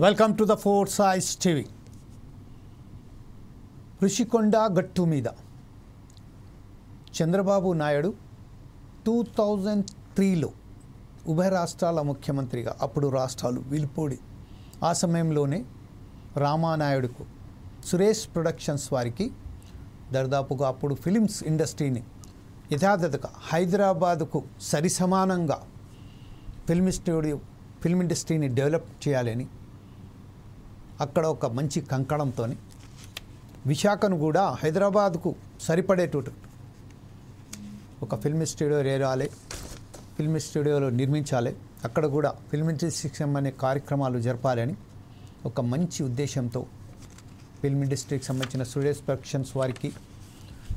Welcome to the four size TV. Rushikonda గట్టు మీద చంద్రబాబు నాయుడు 2003లో ఉభయ రాష్ట్రాల ముఖ్యమంత్రిగా, అప్పుడు రాష్ట్రాలు విడిపోడి ఆ సమయంలోనే రామానాయుడుకు సురేష్ ప్రొడక్షన్స్ వారికి దాదాపుగా అప్పుడు ఫిలిమ్స్ ఇండస్ట్రీని యథాతథగా హైదరాబాదుకు సరిసమానంగా ఫిల్మ్ ఇండస్ట్రీని డెవలప్ చేయాలని అక్కడ ఒక మంచి కంకణంతో విశాఖను కూడా హైదరాబాద్కు సరిపడేటట్టు ఒక ఫిల్మ్ స్టూడియో రేరాలి, ఫిల్మ్ స్టూడియోలో నిర్మించాలి, అక్కడ కూడా ఫిల్మ్ ఇండస్ట్రీకి సంబంధించిన కార్యక్రమాలు జరపాలని ఒక మంచి ఉద్దేశంతో ఫిల్మ్ ఇండస్ట్రీకి సంబంధించిన సురేష్ ప్రొడక్షన్స్ వారికి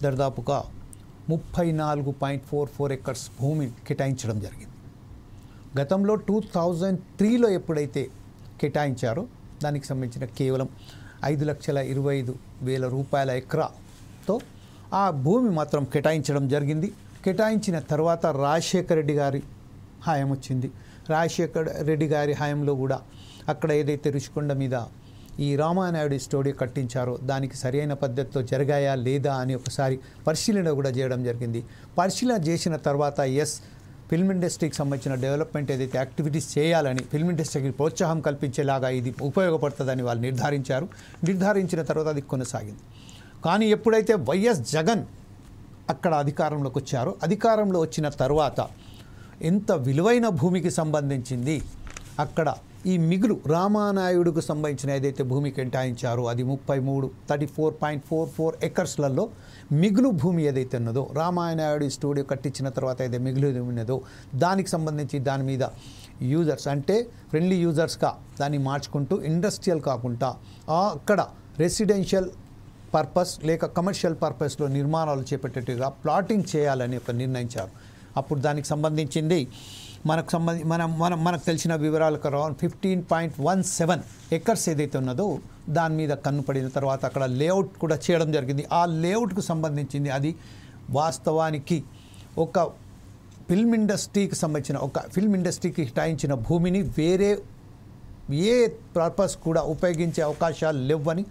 దాదాపుగా 34.44 ఎకర్స్ భూమి కేటాయించడం జరిగింది. గతంలో 2003లో ఎప్పుడైతే కేటాయించారో దానికి సంబంధించిన కేవలం 5,25,000 రూపాయల ఎకరాతో ఆ భూమి మాత్రం కేటాయించడం జరిగింది. కేటాయించిన తర్వాత రాజశేఖర రెడ్డి గారి హాయం వచ్చింది. రాజశేఖర రెడ్డి గారి హాయంలో కూడా అక్కడ ఏదైతే ఋషికొండ మీద ఈ రామానాయుడు స్టూడియో కట్టించారో దానికి సరైన పద్ధతిలో జరిగాయా లేదా అని ఒకసారి పరిశీలన కూడా చేయడం జరిగింది. పరిశీలన చేసిన తర్వాత ఫిల్మ్ ఇండస్ట్రీకి సంబంధించిన డెవలప్మెంట్ ఏదైతే యాక్టివిటీస్ చేయాలని, ఫిల్మ్ ఇండస్ట్రీకి ప్రోత్సాహం కల్పించేలాగా ఇది ఉపయోగపడుతుందని వాళ్ళు నిర్ధారించిన తర్వాత అది కొనసాగింది. కానీ ఎప్పుడైతే వైఎస్ జగన్ అక్కడ అధికారంలోకి వచ్చారో, అధికారంలో వచ్చిన తర్వాత ఎంత విలువైన భూమికి సంబంధించింది అక్కడ ఈ మిగులు రామానాయుడుకు సంబంధించిన ఏదైతే భూమి కేటాయించారో అది 34.44 ఎకర్స్లలో మిగులు భూమి ఏదైతే ఉన్నదో, రామానాయుడు స్టూడియో కట్టించిన తర్వాత ఏదైతే మిగులు ఉన్నదో దానికి సంబంధించి దాని మీద యూజర్స్ అంటే ఫ్రెండ్లీ యూజర్స్గా దాన్ని మార్చుకుంటూ ఇండస్ట్రియల్ కాకుండా అక్కడ రెసిడెన్షియల్ పర్పస్ లేక కమర్షియల్ పర్పస్లో నిర్మాణాలు చేపట్టేట్టుగా ప్లాటింగ్ చేయాలని ఒక నిర్ణయించారు. అప్పుడు దానికి సంబంధించింది మనకు తెలిసిన వివరాలు అరౌండ్ 15.17 ఎకర్స్ ఏదైతే ఉన్నదో దాని మీద కన్ను పడిన తర్వాత అక్కడ లేఅవుట్ కూడా చేయడం జరిగింది. ఆ లేఅవుట్కు సంబంధించింది అది వాస్తవానికి ఒక ఫిల్మ్ ఇండస్ట్రీకి కేటాయించిన భూమిని వేరే ఏ పర్పస్ కూడా ఉపయోగించే అవకాశాలు లేవని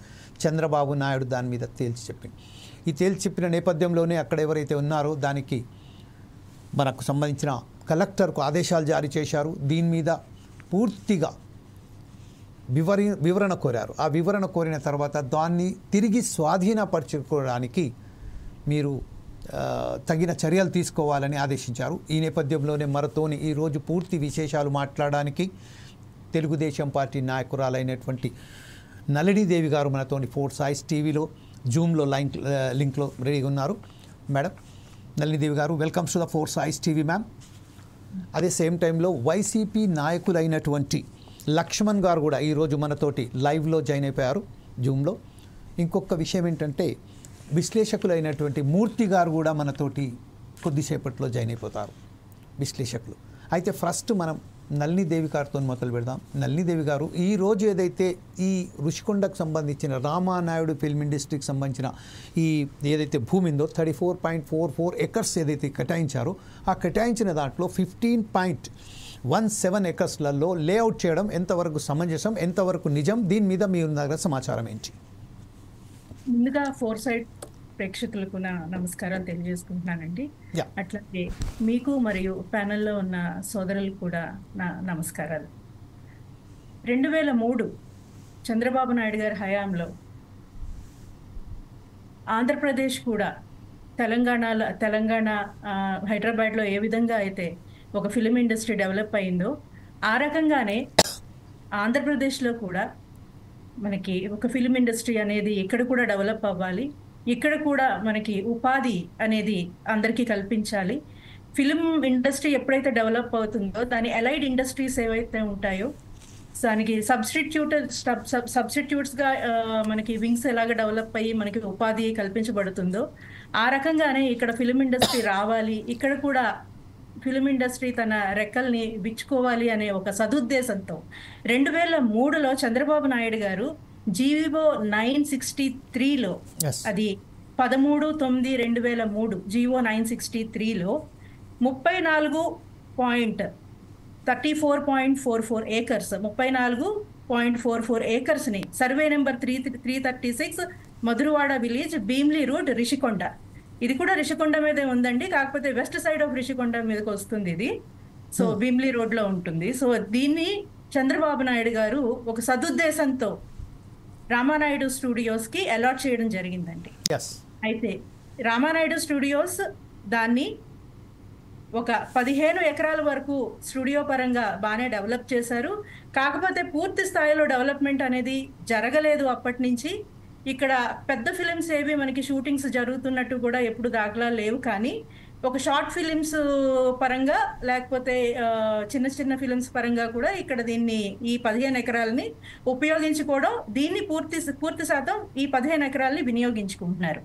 చంద్రబాబు నాయుడు దాని మీద తేల్చి చెప్పిన నేపథ్యంలోనే అక్కడ ఎవరైతే ఉన్నారో దానికి మనకు సంబంధించిన కలెక్టర్కు ఆదేశాలు జారీ చేశారు. దీని మీద పూర్తిగా వివరణ కోరారు. ఆ వివరణ కోరిన తర్వాత దాన్ని తిరిగి స్వాధీనపరచుకోవడానికి మీరు తగిన చర్యలు తీసుకోవాలని ఆదేశించారు. ఈ నేపథ్యంలోనే మనతోని ఈరోజు పూర్తి విశేషాలు మాట్లాడడానికి తెలుగుదేశం పార్టీ నాయకురాలైనటువంటి నళినీదేవి గారు మనతోని ఫోర్ సైజ్ టీవీలో జూమ్లో లింక్లో రెడీగా ఉన్నారు. మేడం నళినీదేవి గారు, welcomes to the four size TV ma'am. అదే సేమ్ టైంలో వైసీపీ నాయకులైనటువంటి లక్ష్మణ్ గారు కూడా ఈరోజు మనతోటి లైవ్లో జాయిన్ అయిపోయారు జూమ్లో. ఇంకొక విషయం ఏంటంటే విశ్లేషకులైనటువంటి మూర్తి గారు కూడా మనతోటి కొద్దిసేపట్లో జాయిన్ అయిపోతారు విశ్లేషకులు. అయితే ఫస్ట్ మనం నళినీదేవి గారితో మొదలు పెడదాం. నళినీదేవి గారు, ఈరోజు ఏదైతే ఈ ఋషికొండకు సంబంధించిన రామానాయుడు ఫిల్మ్ ఇండస్ట్రీకి సంబంధించిన ఈ ఏదైతే భూమి ఉందో 34.44 ఎకర్స్ ఏదైతే కేటాయించారో ఆ కేటాయించిన దాంట్లో 15.17 ఎకర్స్లలో లేఅవుట్ చేయడం ఎంతవరకు సమంజసం, ఎంతవరకు నిజం, దీని మీద మీ దగ్గర సమాచారం ఏంటి? ముందుగా ఫోర్ సైడ్ ప్రేక్షకులకు నా నమస్కారాలు తెలియజేసుకుంటున్నానండి. అట్లాగే మీకు మరియు ప్యానెల్లో ఉన్న సోదరులకు కూడా నా నమస్కారాలు. 2003 చంద్రబాబు నాయుడు గారి హయాంలో ఆంధ్రప్రదేశ్ కూడా తెలంగాణ హైదరాబాద్లో ఏ విధంగా అయితే ఒక ఫిలిం ఇండస్ట్రీ డెవలప్ అయిందో ఆ రకంగానే ఆంధ్రప్రదేశ్లో కూడా మనకి ఒక ఫిలిం ఇండస్ట్రీ అనేది ఇక్కడ కూడా డెవలప్ అవ్వాలి, ఇక్కడ కూడా మనకి ఉపాధి అనేది అందరికీ కల్పించాలి. ఫిలిం ఇండస్ట్రీ ఎప్పుడైతే డెవలప్ అవుతుందో దాని అలైడ్ ఇండస్ట్రీస్ ఏవైతే ఉంటాయో దానికి సబ్స్టిట్యూట్స్గా మనకి వింగ్స్ ఎలాగ డెవలప్ అయ్యి మనకి ఉపాధి కల్పించబడుతుందో ఆ రకంగానే ఇక్కడ ఫిలిం ఇండస్ట్రీ రావాలి, ఇక్కడ కూడా ఫిలిం ఇండస్ట్రీ తన రెక్కల్ని విచ్చుకోవాలి అనే ఒక సదుద్దేశంతో 2003లో చంద్రబాబు నాయుడు గారు జీవో 963లో అది 13/9/2003 జీవో 963లో 34.34 ఏకర్స్ 34 1.44 ఏకర్స్ని survey number 336 Madhurawada village Bheemili road Rishikonda. ఇది కూడా రిషికొండ మీదే ఉందండి, కాకపోతే వెస్ట్ సైడ్ ఆఫ్ రిషికొండ మీదకి వస్తుంది ఇది. సో భీమ్లీ రోడ్లో ఉంటుంది. సో దీన్ని చంద్రబాబు నాయుడు గారు ఒక సదుద్దేశంతో రామానాయుడు స్టూడియోస్కి అలాట్ చేయడం జరిగిందండి. అయితే రామానాయుడు స్టూడియోస్ దాన్ని ఒక 15 ఎకరాల వరకు స్టూడియో పరంగా బాగానే డెవలప్ చేశారు. కాకపోతే పూర్తి స్థాయిలో డెవలప్మెంట్ అనేది జరగలేదు అప్పటి నుంచి. ఇక్కడ పెద్ద ఫిలిమ్స్ ఏవి మనకి షూటింగ్స్ జరుగుతున్నట్టు కూడా ఎప్పుడు దాఖలా లేవు. కానీ ఒక షార్ట్ ఫిలిమ్స్ పరంగా లేకపోతే చిన్న చిన్న ఫిలిమ్స్ పరంగా కూడా ఇక్కడ దీన్ని ఈ 15 ఎకరాలని ఉపయోగించుకోవడం, దీన్ని పూర్తి శాతం ఈ 15 ఎకరాలని వినియోగించుకుంటున్నారు.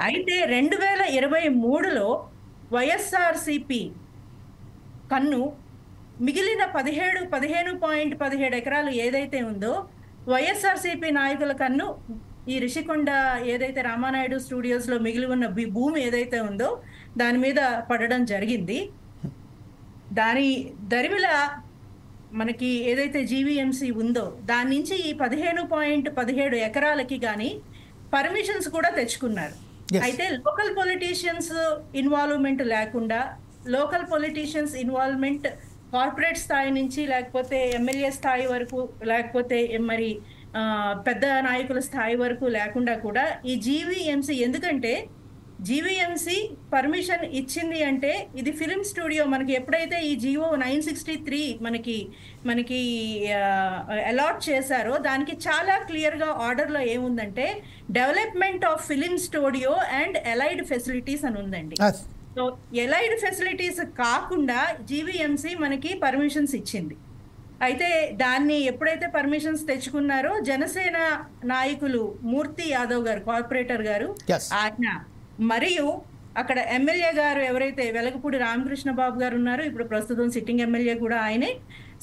అయితే 2023లో వైఎస్ఆర్సిపి కన్ను మిగిలిన 15.17 ఎకరాలు ఏదైతే ఉందో వైఎస్ఆర్సిపి నాయకుల కన్ను ఈ రిషికొండ ఏదైతే రామానాయుడు స్టూడియోస్లో మిగిలి ఉన్న భూమి ఏదైతే ఉందో దాని మీద పడడం జరిగింది. దాని దరిమిల మనకి ఏదైతే జీవీఎంసీ ఉందో దాని నుంచి ఈ 15.17 ఎకరాలకి కానీ పర్మిషన్స్ కూడా తెచ్చుకున్నారు. అయితే లోకల్ పొలిటీషియన్స్ ఇన్వాల్వ్మెంట్ లేకుండా, లోకల్ పొలిటీషియన్స్ ఇన్వాల్వ్మెంట్ కార్పొరేట్ స్థాయి నుంచి లేకపోతే ఎమ్మెల్యే స్థాయి వరకు లేకపోతే మరి పెద్ద నాయకుల స్థాయి వరకు లేకుండా కూడా ఈ జీవీఎంసీ, ఎందుకంటే జీవీఎంసీ పర్మిషన్ ఇచ్చింది అంటే ఇది ఫిలిం స్టూడియో మనకి ఎప్పుడైతే ఈ జియో 963 మనకి అలాట్ చేశారో దానికి చాలా క్లియర్గా ఆర్డర్లో ఏముందంటే development of film studio and allied facilities అని ఉందండి. సో ఎలైడ్ ఫెసిలిటీస్ కాకుండా జీవీఎంసీ మనకి పర్మిషన్స్ ఇచ్చింది. అయితే దాన్ని ఎప్పుడైతే పర్మిషన్స్ తెచ్చుకున్నారో జనసేన నాయకులు మూర్తి యాదవ్ గారు, కార్పొరేటర్ గారు, ఆయన మరియు అక్కడ ఎమ్మెల్యే గారు ఎవరైతే వెలగపూడి రామకృష్ణ బాబు గారు ఉన్నారో, ఇప్పుడు ప్రస్తుతం సిట్టింగ్ ఎమ్మెల్యే కూడా ఆయనే.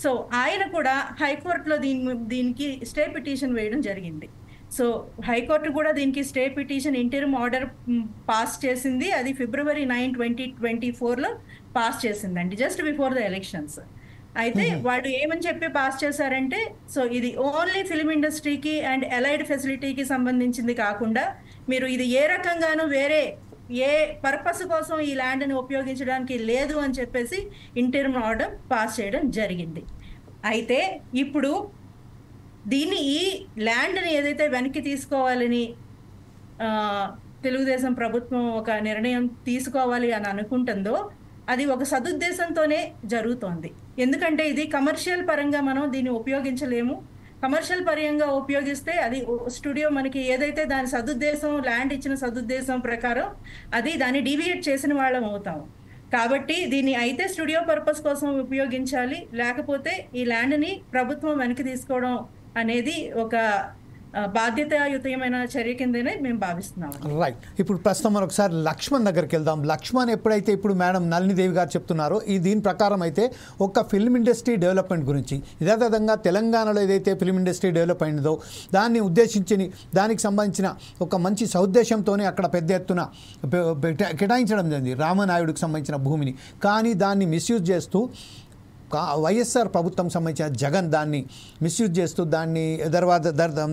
సో ఆయన కూడా హైకోర్టులో దీనికి స్టే పిటిషన్ వేయడం జరిగింది. సో హైకోర్టు కూడా దీనికి stay petition interim order pass చేసింది. అది February 9, 2024లో పాస్ చేసిందండి, జస్ట్ బిఫోర్ ద ఎలక్షన్స్. అయితే వాళ్ళు ఏమని చెప్పి పాస్ చేశారంటే, సో ఇది ఓన్లీ ఫిలిం ఇండస్ట్రీకి అండ్ ఎలైడ్ ఫెసిలిటీకి సంబంధించింది కాకుండా మీరు ఇది ఏ రకంగానూ వేరే ఏ పర్పస్ కోసం ఈ ల్యాండ్ని ఉపయోగించడానికి లేదు అని చెప్పేసి ఇంటరిమ్ ఆర్డర్ పాస్ చేయడం జరిగింది. అయితే ఇప్పుడు దీన్ని ఈ ల్యాండ్ని ఏదైతే వెనక్కి తీసుకోవాలని తెలుగుదేశం ప్రభుత్వం ఒక నిర్ణయం తీసుకోవాలి అని అనుకుంటుందో అది ఒక సదుద్దేశంతోనే జరుగుతోంది. ఎందుకంటే ఇది కమర్షియల్ పరంగా మనం దీన్ని ఉపయోగించలేము. కమర్షియల్ పరంగా ఉపయోగిస్తే అది స్టూడియో మనకి ఏదైతే దాని సదుద్దేశం, ల్యాండ్ ఇచ్చిన సదుద్దేశం ప్రకారం అది దాన్ని డీవియేట్ చేసిన వాళ్ళం అవుతాము. కాబట్టి దీన్ని అయితే స్టూడియో పర్పస్ కోసం ఉపయోగించాలి, లేకపోతే ఈ ల్యాండ్ని ప్రభుత్వం వెనక్కి తీసుకోవడం అనేది ఒక బాధ్యతాయుతమైన చర్య కిందనే మేము భావిస్తున్నాం. రైట్. ఇప్పుడు ప్రస్తుతం మనం ఒకసారి లక్ష్మణ్ దగ్గరికి వెళ్దాం. లక్ష్మణ్ ఎప్పుడైతే ఇప్పుడు మేడం నళినీదేవి గారు చెప్తున్నారో దీని ప్రకారం అయితే ఒక ఫిల్మ్ ఇండస్ట్రీ డెవలప్మెంట్ గురించి యథాతథంగా తెలంగాణలో ఏదైతే ఫిల్మ్ ఇండస్ట్రీ డెవలప్ అయిందో దాన్ని ఉద్దేశించి దానికి సంబంధించిన ఒక మంచి సదుద్దేశంతోనే అక్కడ పెద్ద ఎత్తున కేటాయించడం జరిగింది రామానాయుడుకి సంబంధించిన భూమిని. కానీ దాన్ని మిస్యూజ్ చేస్తూ వైఎస్ఆర్ ప్రభుత్వం సంబంధించిన జగన్ దాన్ని మిస్యూజ్ చేస్తూ దాన్ని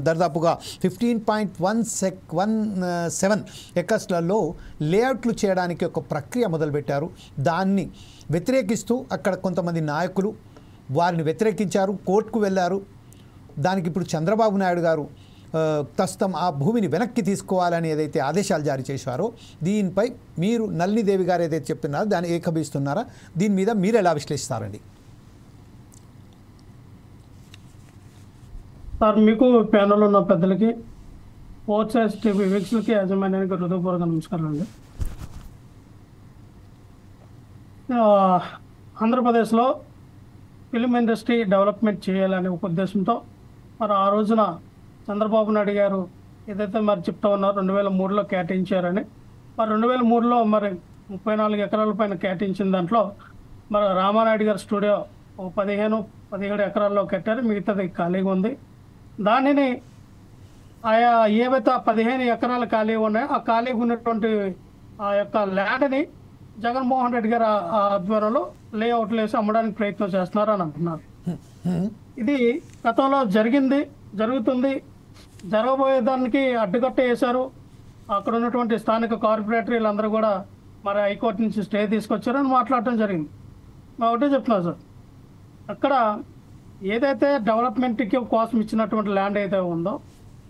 దర్దాపుగా 15.17 ఎకర్స్లలో లేఅవుట్లు చేయడానికి ఒక ప్రక్రియ మొదలుపెట్టారు. దాన్ని వ్యతిరేకిస్తూ అక్కడ కొంతమంది నాయకులు వారిని వ్యతిరేకించారు, కోర్టుకు వెళ్ళారు. దానికి ఇప్పుడు చంద్రబాబు నాయుడు గారు ప్రస్తుతం ఆ భూమిని వెనక్కి తీసుకోవాలని ఏదైతే ఆదేశాలు జారీ చేశారో దీనిపై మీరు నళినీదేవి గారు ఏదైతే చెప్తున్నారో దాన్ని ఏకీభవిస్తున్నారా? దీని మీద మీరు ఎలా విశ్లేషిస్తారండి? సార్, మీకు ప్యానల్ ఉన్న పెద్దలకి, ఓచర్స్ టీవీ వీక్షకులకి, యాజమాన్యానికి హృదయపూర్వక నమస్కారం అండి. ఆంధ్రప్రదేశ్లో ఫిలిం ఇండస్ట్రీ డెవలప్మెంట్ చేయాలనే ఒక ఉద్దేశంతో మరి ఆ రోజున చంద్రబాబు నాయుడు గారు ఏదైతే మరి చెప్తా ఉన్నారో 2003లో కేటాయించారని, మరి 2003లో మరి 34 ఎకరాల పైన కేటాయించిన దాంట్లో మరి రామానాయుడు గారి స్టూడియో 15-17 ఎకరాల్లో కట్టారు, మిగతాది ఖాళీగా ఉంది. దానిని ఆయా ఏవైతే 15 ఎకరాలు ఖాళీ ఉన్నాయో ఆ ఖాళీగా ఉన్నటువంటి ఆ యొక్క ల్యాండ్ని జగన్మోహన్ రెడ్డి గారు ఆధ్వర్యంలో లేఅవుట్లు వేసి అమ్మడానికి ప్రయత్నం చేస్తున్నారు అని అంటున్నారు. ఇది గతంలో జరిగింది, జరుగుతుంది, జరగబోయే దానికి అడ్డుకట్ట వేశారు. అక్కడ ఉన్నటువంటి స్థానిక కార్పొరేటరీలందరూ కూడా మరి హైకోర్టు నుంచి స్టే తీసుకొచ్చారని మాట్లాడటం జరిగింది. మా ఒకటే చెప్తున్నాను సార్, అక్కడ ఏదైతే డెవలప్మెంట్కి కోసం ఇచ్చినటువంటి ల్యాండ్ అయితే ఉందో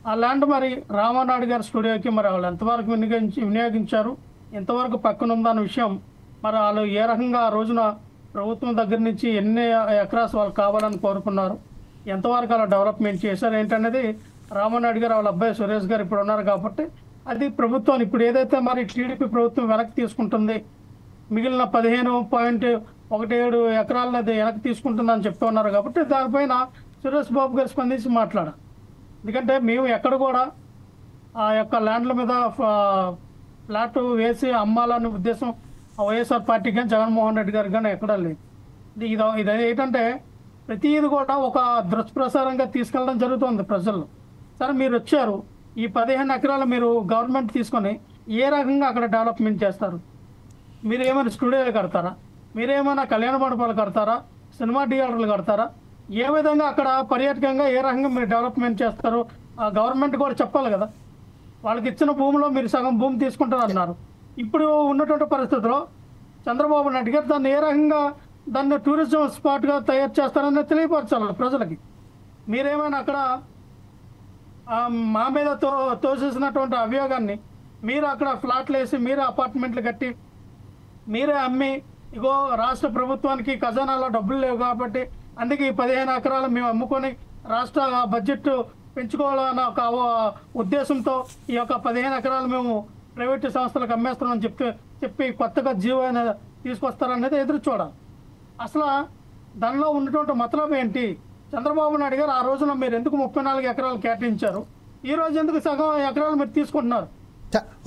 ఆ ల్యాండ్ మరి రామానాయుడు గారి స్టూడియోకి మరి వాళ్ళు ఎంతవరకు వినియోగించారు, ఎంతవరకు పక్కన ఉందన్న విషయం మరి వాళ్ళు ఏ రకంగా ఆ రోజున ప్రభుత్వం దగ్గర నుంచి ఎన్ని ఎకరాస్ వాళ్ళు కావాలని కోరుకున్నారు, ఎంతవరకు అలా డెవలప్మెంట్ చేశారు ఏంటనేది రామానాయుడు గారు వాళ్ళ అబ్బాయి సురేష్ గారు ఇప్పుడు ఉన్నారు కాబట్టి అది ప్రభుత్వం ఇప్పుడు ఏదైతే మరి టీడీపీ ప్రభుత్వం వెనక్కి తీసుకుంటుంది, మిగిలిన 15.17 ఎకరాలను అది వెనక్కి తీసుకుంటుందని చెప్తూ ఉన్నారు కాబట్టి దానిపైన సురేష్ బాబు గారు స్పందించి మాట్లాడారు. ఎందుకంటే మేము ఎక్కడ కూడా ఆ యొక్క ల్యాండ్ల మీద ఫ్లాట్ వేసి అమ్మాలనే ఉద్దేశం వైఎస్ఆర్ పార్టీ కానీ జగన్మోహన్ రెడ్డి గారికి కానీ ఎక్కడా లేదు. ఇది ఏంటంటే ప్రతిది కూడా ఒక దుష్ప్రసారంగా తీసుకెళ్ళడం జరుగుతుంది ప్రజల్లో. సరే మీరు వచ్చారు, ఈ 15 ఎకరాలు మీరు గవర్నమెంట్ తీసుకొని ఏ రకంగా అక్కడ డెవలప్మెంట్ చేస్తారు? మీరు ఏమైనా స్టూడియోలు కడతారా, మీరేమైనా కళ్యాణ మండపాలు కడతారా, సినిమా థియేటర్లు కడతారా, ఏ విధంగా అక్కడ పర్యాటకంగా ఏ రకంగా మీరు డెవలప్మెంట్ చేస్తారు? ఆ గవర్నమెంట్ కూడా చెప్పాలి కదా. వాళ్ళకి ఇచ్చిన భూమిలో మీరు సగం భూమి తీసుకుంటారు అన్నారు. ఇప్పుడు ఉన్నటువంటి పరిస్థితుల్లో చంద్రబాబు నాయుడు గారు దాన్ని ఏ రకంగా దాన్ని టూరిజం స్పాట్గా తయారు చేస్తారని తెలియపరచాలి ప్రజలకి. మీరేమైనా అక్కడ మా మీద తోసేసినటువంటి అభియోగాన్ని మీరు అక్కడ ఫ్లాట్లు వేసి మీరే అపార్ట్మెంట్లు కట్టి మీరే అమ్మి ఇగో రాష్ట్ర ప్రభుత్వానికి ఖజానాలో డబ్బులు లేవు కాబట్టి అందుకే ఈ 15 ఎకరాలు మేము అమ్ముకొని రాష్ట్ర బడ్జెట్ పెంచుకోవాలన్న ఒక ఉద్దేశంతో ఈ యొక్క 15 ఎకరాలు మేము ప్రైవేటు సంస్థలకు అమ్మేస్తామని చెప్పి కొత్తగా జీవో తీసుకొస్తారనేది ఎదురు చూడాలి. అసలు దానిలో ఉన్నటువంటి మతలబ్ ఏంటి? చంద్రబాబు నాయుడు గారు ఆ రోజున మీరు ఎందుకు 34 ఎకరాలు కేటాయించారు, ఈ రోజు ఎందుకు సగం ఎకరాలు మీరు తీసుకుంటున్నారు?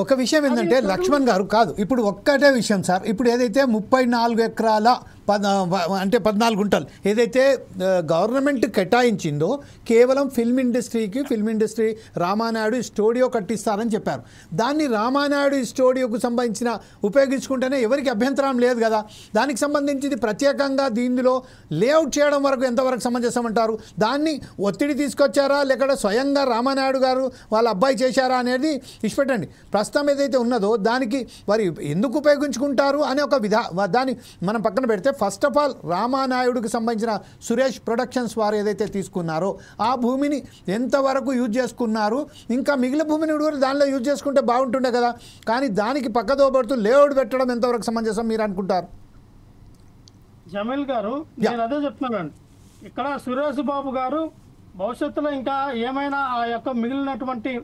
ఒక విషయం ఏంటంటే లక్ష్మణ్ గారు కాదు, ఇప్పుడు ఒక్కటే విషయం సార్. ఇప్పుడు ఏదైతే 34 ఎకరాల అంటే 14 గుంటలు ఏదైతే గవర్నమెంట్ కేటాయించిందో కేవలం ఫిల్మ్ ఇండస్ట్రీ రామానాయుడు స్టూడియో కట్టిస్తారని చెప్పారు. దాన్ని రామానాయుడు స్టూడియోకు సంబంధించిన ఉపయోగించుకుంటేనే ఎవరికి అభ్యంతరం లేదు కదా. దానికి సంబంధించింది ప్రత్యేకంగా దీనిలో లేఅవుట్ చేయడం వరకు ఎంతవరకు సమంజసం అంటారు? దాన్ని ఒత్తిడి తీసుకొచ్చారా లేకపోతే స్వయంగా రామానాయుడు గారు వాళ్ళ అబ్బాయి చేశారా అనేది ఇష్టపెట్టండి. ప్రస్తుతం ఏదైతే ఉన్నదో దానికి వారు ఎందుకు ఉపయోగించుకుంటారు అనే ఒక దాన్ని మనం పక్కన పెడితే ఫస్ట్ ఆఫ్ ఆల్ రామానాయుడుకి సంబంధించిన సురేష్ ప్రొడక్షన్స్ వారు ఏదైతే తీసుకున్నారో ఆ భూమిని ఎంతవరకు యూజ్ చేసుకున్నారు, ఇంకా మిగిలిన భూమిని కూడా దానిలో యూజ్ చేసుకుంటే బాగుంటుండే కదా. కానీ దానికి పక్కదోబడుతూ లేఅవుట్ పెట్టడం ఎంతవరకు సమంజసం మీరు అనుకుంటారు? జమీల్ గారు నేను అదే చెప్తున్నానండి, ఇక్కడ సురేష్ బాబు గారు భవిష్యత్తులో ఇంకా ఏమైనా ఆ యొక్క మిగిలినటువంటి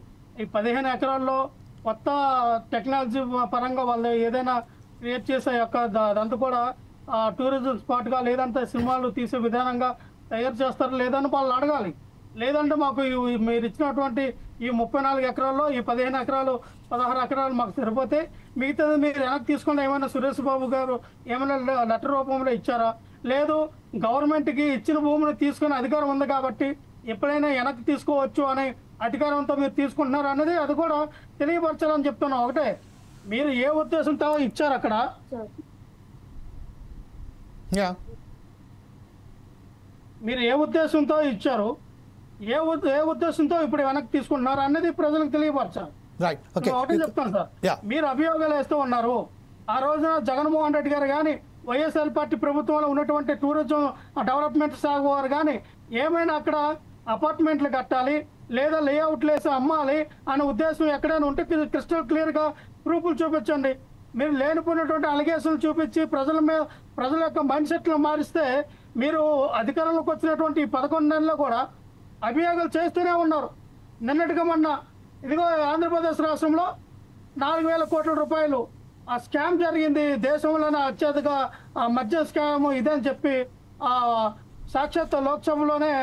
ఈ 15 ఎకరాల్లో కొత్త టెక్నాలజీ పరంగా వాళ్ళు ఏదైనా క్రియేట్ చేసే యొక్క అదంతా కూడా టూరిజం స్పాట్గా లేదంటే సినిమాలు తీసే విధానంగా తయారు చేస్తారు లేదని వాళ్ళు అడగాలి. లేదంటే మాకు మీరు ఇచ్చినటువంటి ఈ 34 ఎకరాల్లో ఈ 15 ఎకరాలు 16 ఎకరాలు మాకు సరిపోతే మిగతాది మీరు వెనక్కి తీసుకుని ఏమైనా సురేష్ బాబు గారు ఏమైనా లెటర్ రూపంలో ఇచ్చారా? లేదు గవర్నమెంట్కి ఇచ్చిన భూమిని తీసుకునే అధికారం ఉంది కాబట్టి ఎప్పుడైనా వెనక్కి తీసుకోవచ్చు అనే అధికారంతో మీరు తీసుకుంటున్నారు అనేది అది కూడా తెలియపరచాలని చెప్తున్నాం. ఒకటే మీరు ఏ ఉద్దేశంతో ఇచ్చారు అక్కడ, మీరు ఏ ఉద్దేశంతో ఇచ్చారు, ఏ ఉద్దేశంతో ఇప్పుడు వెనక్కి తీసుకుంటున్నారు అనేది ప్రజలకు తెలియపరచాలి. ఒకటే చెప్తాను సార్, మీరు అభియోగాలు వేస్తూ ఉన్నారు. ఆ రోజున జగన్మోహన్ రెడ్డి గారు కానీ వైఎస్ఆర్ పార్టీ ప్రభుత్వంలో ఉన్నటువంటి టూరిజం డెవలప్మెంట్ శాఖ వారు కానీ ఏమైనా అక్కడ అపార్ట్మెంట్లు కట్టాలి లేదా లేఅవుట్లు వేసి అమ్మాలి అనే ఉద్దేశం ఎక్కడైనా ఉంటే క్రిస్టల్ క్లియర్గా ప్రూఫ్లు చూపించండి. మీరు లేనిపోయినటువంటి అలిగేషన్లు చూపించి ప్రజల యొక్క మైండ్ సెట్లు మారిస్తే మీరు అధికారంలోకి వచ్చినటువంటి 11 నెలల్లో కూడా అభియోగాలు చేస్తూనే ఉన్నారు. నిన్నటిగా మొన్న ఇదిగో ఆంధ్రప్రదేశ్ రాష్ట్రంలో 4,000 కోట్ల రూపాయలు ఆ స్కామ్ జరిగింది, దేశంలోనే అత్యధిక మద్య స్కామ్ ఇదని చెప్పి సాక్షాత్ లోక్సభలోనే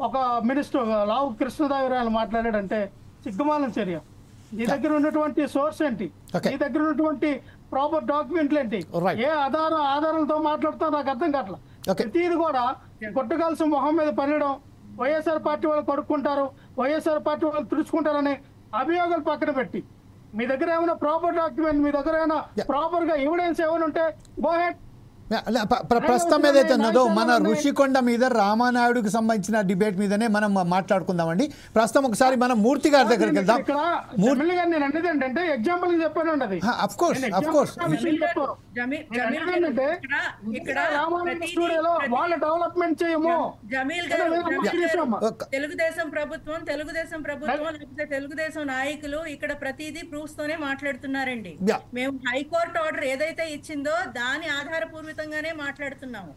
ఒక మినిస్టర్ లావు కృష్ణదేవరాయలు మాట్లాడాడంటే సిగ్గుమాలిన చర్య. నీ దగ్గర ఉన్నటువంటి సోర్స్ ఏంటి, నీ దగ్గర ఉన్నటువంటి ప్రాపర్ డాక్యుమెంట్లు ఏంటి, ఏ ఆధారాలతో మాట్లాడుతారో నాకు అర్థం కావట్లా. ప్రతిది కూడా కొట్టగాల్సిన మొహం మీద పడడం, వైఎస్ఆర్ పార్టీ వాళ్ళు కొడుకుంటారు, వైఎస్ఆర్ పార్టీ వాళ్ళు తుడుచుకుంటారని అభియోగాలు పక్కన పెట్టి మీ దగ్గర ఏమైనా ప్రాపర్ డాక్యుమెంట్, మీ దగ్గర ఏమైనా ప్రాపర్ గా ఎవిడెన్స్ ఏమైనా ఉంటే గో హెడ్ ప్రస్తుతం ఏదైతే ఉన్నదో మన ఋషికొండ మీద రామానాయుడుకి సంబంధించిన డిబేట్ మీదనే మనం మాట్లాడుకుందామండి. ప్రస్తుతం ఒకసారి మనం మూర్తి గారి దగ్గరికి వెళ్దాం. ఎగ్జాంపుల్ చెప్పాను అఫ్ కోర్స్ వాళ్ళ డెవలప్మెంట్ చేయము. జమీల్ గారు, తెలుగుదేశం ప్రభుత్వం లేకపోతే తెలుగుదేశం నాయకులు ఇక్కడ ప్రతిదీ ప్రూఫ్స్ తోనే మాట్లాడుతున్నారండి. మేము హైకోర్టు ఆర్డర్ ఏదైతే ఇచ్చిందో దాని ఆధారపూర్వకంగానే మాట్లాడుతున్నాము.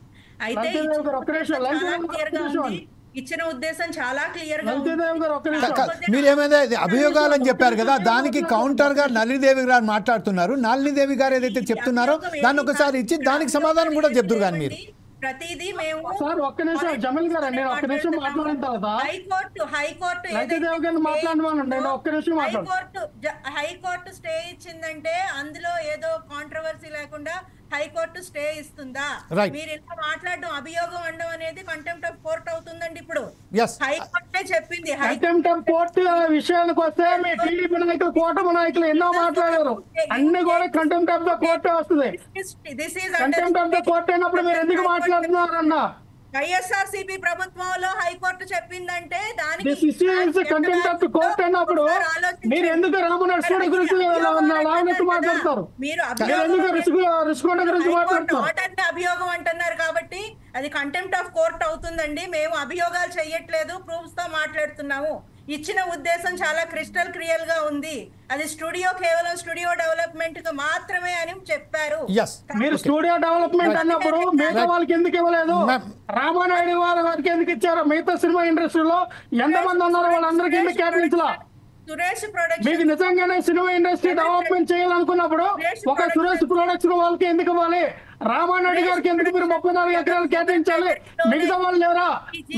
అయితే ఇచ్చిన ఉద్దేశం చాలా క్లియర్ గా మీరేమైనా అభియోగాలని చెప్పారు కదా, దానికి కౌంటర్ గా నళినీదేవి గారు మాట్లాడుతున్నారు. నళినీదేవి గారు ఏదైతే చెప్తున్నారో దాన్ని ఒకసారి ఇచ్చి దానికి సమాధానం కూడా చెప్తున్నారు. కానీ మీరు ప్రతిదీ మేము సార్ ఒక్క నిమిషం జమీల్ గారు, నేను ఒక్క నిమిషం మాట్లాడిన తర్వాత హైకోర్టు స్టే ఇచ్చిందంటే అందులో ఏదో కాంట్రవర్సీ లేకుండా హైకోర్టు స్టే ఇస్తుందా? మీరు ఇలా మాట్లాడడం అభియోగం అనడం అనేది కంటెంప్ట్ ఆఫ్ కోర్ట్ అవుతుందండి. ఇప్పుడు హైకోర్టే చెప్పింది. కంటెంప్ట్ ఆఫ్ కోర్ట్ విషయానికి వస్తే మీ టీడీపీ నాయకులు, కూటమి నాయకులు ఎన్నో మాట్లాడారు, అన్ని కూడా కంటెంప్ట్ ఆఫ్ ద కోర్ట్ వస్తుంది. కంటెంప్ట్ ఆఫ్ ద కోర్ట్ అయినప్పుడు మీరు ఎందుకు మాట్లాడుతున్నారన్నా? వైఎస్ఆర్సీపీ ప్రభుత్వంలో హైకోర్టు చెప్పిందంటే దానికి కంటెంప్ట్ ఆఫ్ ద కోర్ట్ అయినప్పుడు మీరు ఎందుకు రామనాయుడు గురించి మాట్లాడతారు? మీరు అభియోగం అంటున్నారు కాబట్టి అది కంటెంప్ట్ ఆఫ్ కోర్ట్ అవుతుందండి. మేము అభియోగాలు చెయ్యట్లేదు, ప్రూఫ్స్ తో మాట్లాడుతున్నాము. ఇచ్చిన ఉద్దేశం చాలా క్రిస్టల్ క్లియర్ గా ఉంది. అది కేవలం స్టూడియో డెవలప్మెంట్ కు మాత్రమే అని చెప్పారు. మీరు స్టూడియో డెవలప్మెంట్ అన్నప్పుడు మిగతా వాళ్ళకి ఎందుకు ఇవ్వలేదు? రామానాయుడు వారికి ఎందుకు ఇచ్చారు? మిగతా సినిమా ఇండస్ట్రీలో ఎంతమంది ఉన్నారో వాళ్ళందరికీ ఎందుకు కేటాయించలా? మీకు నిజంగానే సినిమా ఇండస్ట్రీ డెవలప్మెంట్ చేయాలనుకున్నప్పుడు ఒక సురేష్ ప్రొడక్షన్ వాళ్ళకి ఎందుకు ఇవ్వాలి? రామానాయుడు గారికి ఎందుకు మీరు 34 ఎకరాలు కేటాయించాలి? మిగతా వాళ్ళు లేరా?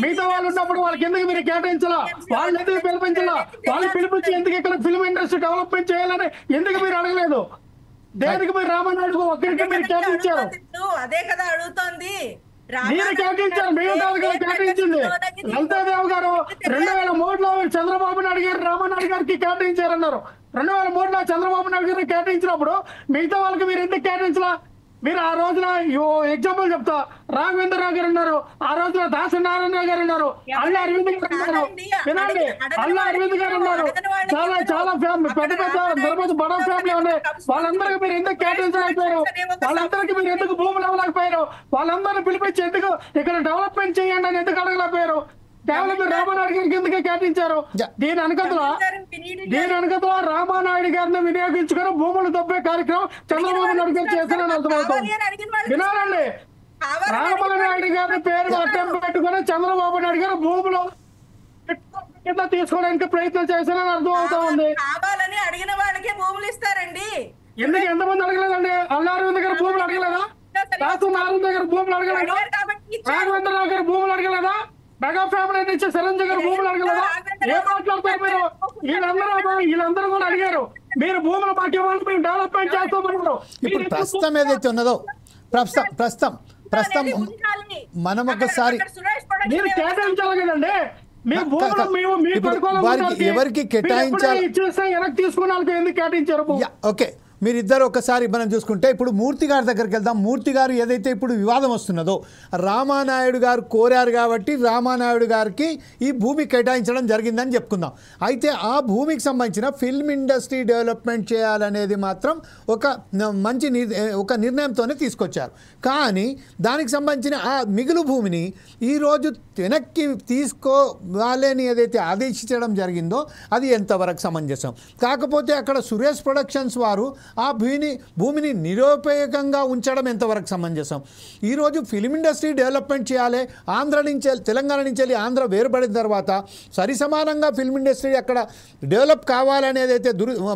మిగతా వాళ్ళు ఉన్నప్పుడు వాళ్ళకి ఎందుకు మీరు కేటాయించాలా? వాళ్ళు ఎందుకు పిలిపించాలా? వాళ్ళు పిలిపించి ఎందుకు ఇక్కడ ఫిల్మ్ ఇండస్ట్రీ డెవలప్మెంట్ చేయాలని ఎందుకు మీరు అడగలేదు? దేనికి మీరు రామానాయుడు ఒక్కరికి మీరు కేటాయించారు? అదే కదా అడుగుతోంది. మీరు కేటాయించారు, మేము కాదు కదా కేటాయించింది. లలితాదేవి గారు 2003లో చంద్రబాబు నాయుడు గారు రామానాయుడు గారికి కేటాయించారన్నారు. 2003లో చంద్రబాబు నాయుడు గారికి కేటాయించినప్పుడు మిగతా వాళ్ళకి మీరు ఎందుకు కేటాయించలా? మీరు ఆ రోజున ఎగ్జాంపుల్ చెప్తా, రాఘవేంద్రరావు గారు ఉన్నారు, ఆ రోజున దాసనారాయణ గారు ఉన్నారు, అల్లా అరవింద్ గారు ఉన్నారు. వినండి, అల్లా అరవింద్ గారు ఉన్నారు. చాలా ఫ్యామిలీ, పెద్ద బడా ఫ్యామిలీ ఉన్నాయి. వాళ్ళందరికీ మీరు ఎందుకు కేటాయించలేకపోయారు? వాళ్ళందరికీ మీరు ఎందుకు భూములు ఇవ్వలేకపోయారు? వాళ్ళందరినీ పిలిపించి ఎందుకు ఇక్కడ డెవలప్మెంట్ చేయండి అని ఎందుకు అడగలేకపోయారు? కేవలం మీరు రామానాయుడు గారికి ఎందుకు కేటాయించారు? దీని వెనకతలో రామానాయుడు గారిని వినియోగించుకుని భూములు దొబ్బే కార్యక్రమం చంద్రబాబు నాయుడు గారు చేశారని అర్థమవుతుంది. వినాలండి, రామానాయుడు గారి పేరు అడ్డం పెట్టుకుని చంద్రబాబు నాయుడు గారు భూములు కింద తీసుకోవడానికి ప్రయత్నం చేశారని అర్థం అవుతా ఉంది. కావాలని అడిగిన వాళ్ళకే భూములు ఇస్తారండి. ఎందుకు ఎంతమంది అడగలేదండి? అల్లారవింద్ గారు భూములు అడగలేదా? దాసనారాయణ గారు భూములు అడగలేదా? రాఘవేంద్రరావు గారు భూములు అడగలేదా? మెగా ఫ్యామిలీ నుంచి చిరంజీవి గారు భూములు అడగలేదా? ఏం మాట్లాడతారు మీరు? వీళ్ళందరూ కూడా అడిగారు, మీరు భూములు మాకు ఇవ్వాలి, మేము డెవలప్మెంట్ చేస్తామన్నారు. ఇప్పుడు ప్రస్తుతం ఏదైతే ఉన్నదో ప్రస్తుతం మనం ఒకసారి మీరు కేటాయించాలి కదండి. మీ భూములు ఎవరికి కేటాయించాలి? వెనక్కి తీసుకున్న వాళ్ళకి ఎందుకు కేటాయించారు? ఓకే, మీరిద్దరు ఒకసారి మనం చూసుకుంటే ఇప్పుడు మూర్తి గారి దగ్గరికి వెళ్దాం. మూర్తి గారు ఏదైతే ఇప్పుడు వివాదం వస్తున్నదో, రామానాయుడు గారు కోరారు కాబట్టి రామానాయుడు గారికి ఈ భూమి కేటాయించడం జరిగిందని చెప్పుకుందాం. అయితే ఆ భూమికి సంబంధించిన ఫిల్మ్ ఇండస్ట్రీ డెవలప్మెంట్ చేయాలనేది మాత్రం మంచి నిర్ణయంతోనే తీసుకొచ్చారు. కానీ దానికి సంబంధించిన ఆ మిగులు భూమిని ఈరోజు వెనక్కి తీసుకోవాలని ఏదైతే ఆదేశించడం జరిగిందో అది ఎంతవరకు సమంజసం? కాకపోతే అక్కడ సురేష్ ప్రొడక్షన్స్ వారు ఆ భూమిని నిరుపయోగంగా ఉంచడం ఎంతవరకు సమంజసం? ఈరోజు ఫిలిం ఇండస్ట్రీ డెవలప్మెంట్ చేయాలి, ఆంధ్ర నుంచి తెలంగాణ నుంచి వెళ్ళి ఆంధ్ర వేరుపడిన తర్వాత సరిసమానంగా ఫిల్మ్ ఇండస్ట్రీ అక్కడ డెవలప్ కావాలనేది అయితే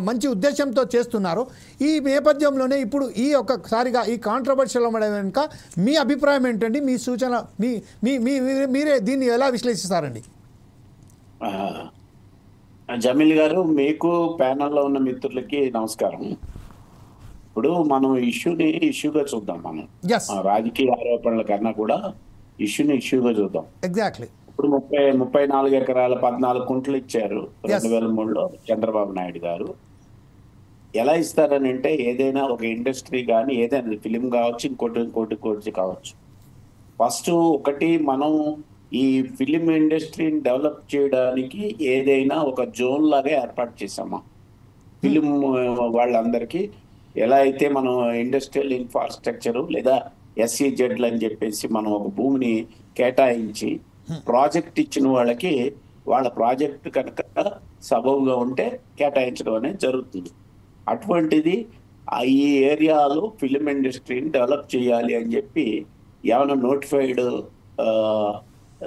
మంచి ఉద్దేశంతో చేస్తున్నారో ఈ నేపథ్యంలోనే ఇప్పుడు ఈ ఒక్కసారిగా ఈ కాంట్రవర్షియల్ వెనుక మీ అభిప్రాయం ఏంటండి? మీ సూచన మీరే దీన్ని ఎలా విశ్లేషిస్తారండి? జమీల్ గారు, మీకు ప్యానల్లో ఉన్న మిత్రులకి నమస్కారం. ఇప్పుడు మనం ఇష్యూగా చూద్దాం. మనం రాజకీయ ఆరోపణల కన్నా కూడా ఇష్యూగా చూద్దాం. ఎగ్జాక్ట్లీ. ఇప్పుడు 34 ఎకరాల 14 కుంటలు ఇచ్చారు 2003లో చంద్రబాబు నాయుడు గారు. ఎలా ఇస్తారని అంటే ఏదైనా ఒక ఇండస్ట్రీ కానీ ఏదైనా ఫిలిం కావచ్చు, ఇంకోటి కావచ్చు. ఫస్ట్ ఒకటి మనం ఈ ఫిలిం ఇండస్ట్రీని డెవలప్ చేయడానికి ఏదైనా ఒక జోన్ లాగా ఏర్పాటు చేసామా ఫిలిం వాళ్ళందరికీ. ఎలా అయితే మనం ఇండస్ట్రియల్ ఇన్ఫ్రాస్ట్రక్చర్ లేదా SEZలు అని చెప్పేసి మనం ఒక భూమిని కేటాయించి ప్రాజెక్ట్ ఇచ్చిన వాళ్ళకి వాళ్ళ ప్రాజెక్ట్ కనుక సబబుగా ఉంటే కేటాయించడం అనేది జరుగుతుంది. అటువంటిది ఈ ఏరియాలో ఫిలిం ఇండస్ట్రీని డెవలప్ చేయాలి అని చెప్పి ఏమైనా నోటిఫైడ్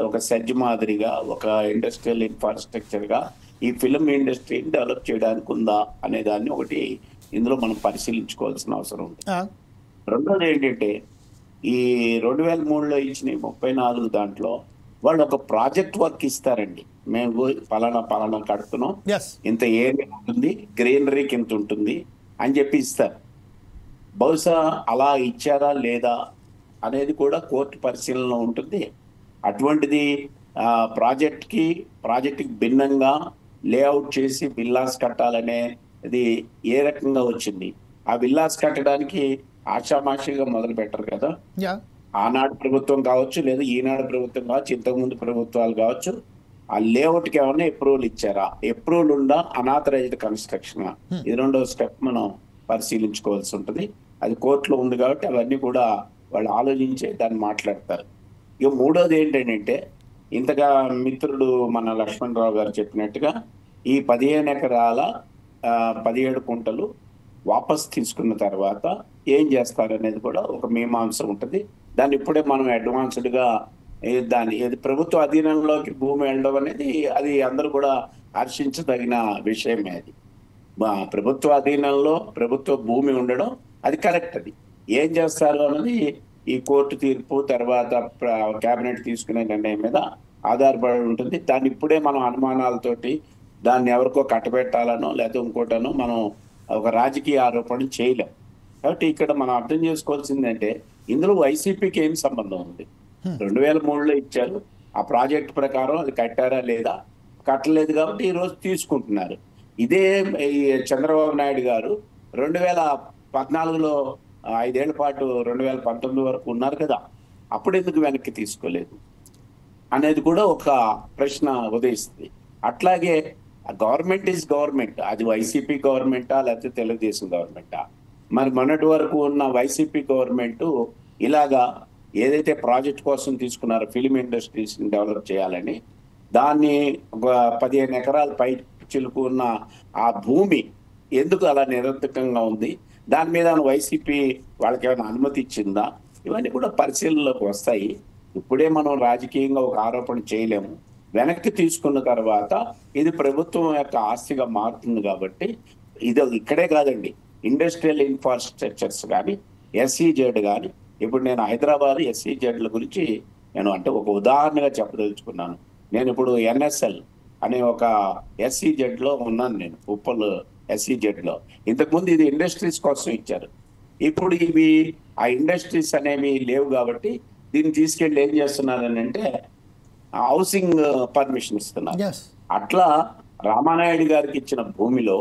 ఒక సెజ్ మాదిరిగా ఒక ఇండస్ట్రియల్ ఇన్ఫ్రాస్ట్రక్చర్గా ఈ ఫిలిం ఇండస్ట్రీని డెవలప్ చేయడానికి ఉందా అనే దాన్ని ఒకటి ఇందులో మనం పరిశీలించుకోవాల్సిన అవసరం ఉంది. రెండోది ఏంటంటే ఈ 2003లో ఇచ్చిన 34 దాంట్లో వాళ్ళు ఒక ప్రాజెక్ట్ వర్క్ ఇస్తారండి. మేము పలానా కడుతున్నాం, ఇంత ఏరియా ఉంటుంది, గ్రీనరీకి ఇంత ఉంటుంది అని చెప్పి ఇస్తారు. బహుశా అలా ఇచ్చారా లేదా అనేది కూడా కోర్టు పరిశీలనలో ఉంటుంది. అటువంటిది ప్రాజెక్ట్కి భిన్నంగా లేఅవుట్ చేసి విల్లాస్ కట్టాలనేది ఏ రకంగా వచ్చింది? ఆ విల్లాస్ కట్టడానికి ఆషామాషిగా మొదలు పెట్టరు కదా. ఆనాడు ప్రభుత్వం కావచ్చు, లేదా ఈనాడు ప్రభుత్వం కావచ్చు, ఇంతకుముందు ప్రభుత్వాలు కావచ్చు, ఆ లేఅవుట్కి ఏమన్నా అప్రూవల్ ఇచ్చారా? అప్రూవల్ ఉందా, అనాథరైజ్డ్ కన్స్ట్రక్షన్? ఇది రెండవ స్టెప్ మనం పరిశీలించుకోవాల్సి ఉంటుంది. అది కోర్టులో ఉంది కాబట్టి అవన్నీ కూడా వాళ్ళు ఆలోచించే దాన్ని మాట్లాడతారు. ఇక మూడోది ఏంటంటే ఇంతగా మిత్రుడు మన లక్ష్మణరావు గారు చెప్పినట్టుగా ఈ 15 ఎకరాల 17 కుంటలు వాపస్ తీసుకున్న తర్వాత ఏం చేస్తారనేది కూడా ఒక మీమాంస ఉంటుంది. దాన్ని ఇప్పుడే మనం అడ్వాన్స్డ్గా ఏది ప్రభుత్వ అధీనంలోకి భూమి వెళ్ళడం అనేది అది అందరూ కూడా హర్షించదగిన విషయమే. అది ప్రభుత్వ అధీనంలో ప్రభుత్వ భూమి ఉండడం అది కరెక్ట్. అది ఏం చేస్తారు అన్నది ఈ కోర్టు తీర్పు తర్వాత కేబినెట్ తీసుకునే నిర్ణయం మీద ఆధారపడి ఉంటుంది. దాన్ని ఇప్పుడే మనం అనుమానాలతోటి దాన్ని ఎవరికో కట్టబెట్టాలనో లేకపోతే ఇంకోటనో మనం ఒక రాజకీయ ఆరోపణ చేయలేం. కాబట్టి ఇక్కడ మనం అర్థం చేసుకోవాల్సిందంటే ఇందులో వైసీపీకి ఏం సంబంధం ఉంది? 2003లో ఇచ్చారు, ఆ ప్రాజెక్ట్ ప్రకారం అది కట్టారా లేదా? కట్టలేదు కాబట్టి ఈరోజు తీసుకుంటున్నారు. ఇదే చంద్రబాబు నాయుడు గారు 2014లో 5 ఏళ్ల పాటు 2019 వరకు ఉన్నారు కదా, అప్పుడు ఎందుకు వెనక్కి తీసుకోలేదు అనేది కూడా ఒక ప్రశ్న ఉదయిస్తుంది. అట్లాగే గవర్నమెంట్ ఈజ్ గవర్నమెంట్, అది వైసీపీ గవర్నమెంటా లేకపోతే తెలుగుదేశం గవర్నమెంటా? మరి మొన్నటి వరకు ఉన్న వైసీపీ గవర్నమెంట్ ఇలాగా ఏదైతే ప్రాజెక్ట్ కోసం తీసుకున్నారో ఫిలిం ఇండస్ట్రీస్ని డెవలప్ చేయాలని, దాన్ని ఒక 15 ఎకరాల పై చిలుకు ఉన్న ఆ భూమి ఎందుకు అలా నిరర్థకంగా ఉంది? దాని మీద వైసీపీ వాళ్ళకి ఏమైనా అనుమతి ఇచ్చిందా? ఇవన్నీ కూడా పరిశీలనలోకి వస్తాయి. ఇప్పుడే మనం రాజకీయంగా ఒక ఆరోపణ చేయలేము. వెనక్కి తీసుకున్న తర్వాత ఇది ప్రభుత్వం యొక్క ఆస్తిగా మారుతుంది. కాబట్టి ఇది ఇక్కడే కాదండి, ఇండస్ట్రియల్ ఇన్ఫ్రాస్ట్రక్చర్స్ కానీ SEZ కానీ, ఇప్పుడు నేను హైదరాబాద్ SEZల గురించి నేను అంటే ఒక ఉదాహరణగా చెప్పదలుచుకున్నాను. నేను ఇప్పుడు NSL అనే ఒక SEZలో ఉన్నాను. నేను ఉప్పల్ SEZలో. ఇంతకుముందు ఇది ఇండస్ట్రీస్ కోసం ఇచ్చారు. ఇప్పుడు ఇవి ఆ ఇండస్ట్రీస్ అనేవి లేవు కాబట్టి దీన్ని తీసుకెళ్ళి ఏం చేస్తున్నారని అంటే హౌసింగ్ పర్మిషన్ ఇస్తున్నారు. అట్లా రామానాయుడు గారికి ఇచ్చిన భూమిలో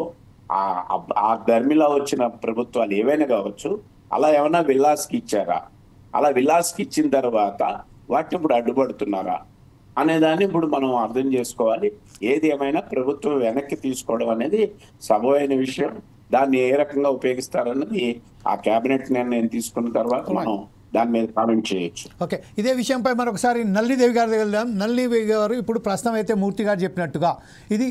ఆ ధర్మిలో వచ్చిన ప్రభుత్వాలు ఏవైనా కావచ్చు, అలా ఏమైనా విల్లాస్కి ఇచ్చారా? అలా విల్లాస్కి ఇచ్చిన తర్వాత వాటిని ఇప్పుడు అడ్డుపడుతున్నారా అనేదాన్ని ఇప్పుడు మనం అర్థం చేసుకోవాలి. ఏది ఏమైనా ప్రభుత్వం వెనక్కి తీసుకోవడం అనేది సబైన విషయం. దాన్ని ఏ రకంగా ఉపయోగిస్తారన్నది ఆ కేబినెట్ నిర్ణయం తీసుకున్న తర్వాత మనం దాని మీద కామెంట్ చేయొచ్చు. ఓకే, ఇదే విషయంపై మరొకసారి నళినీదేవి గారి దగ్గర వెళ్దాం. నళినీదేవి గారు, ఇప్పుడు ప్రస్తుతం అయితే మూర్తి గారు చెప్పినట్టుగా ఇది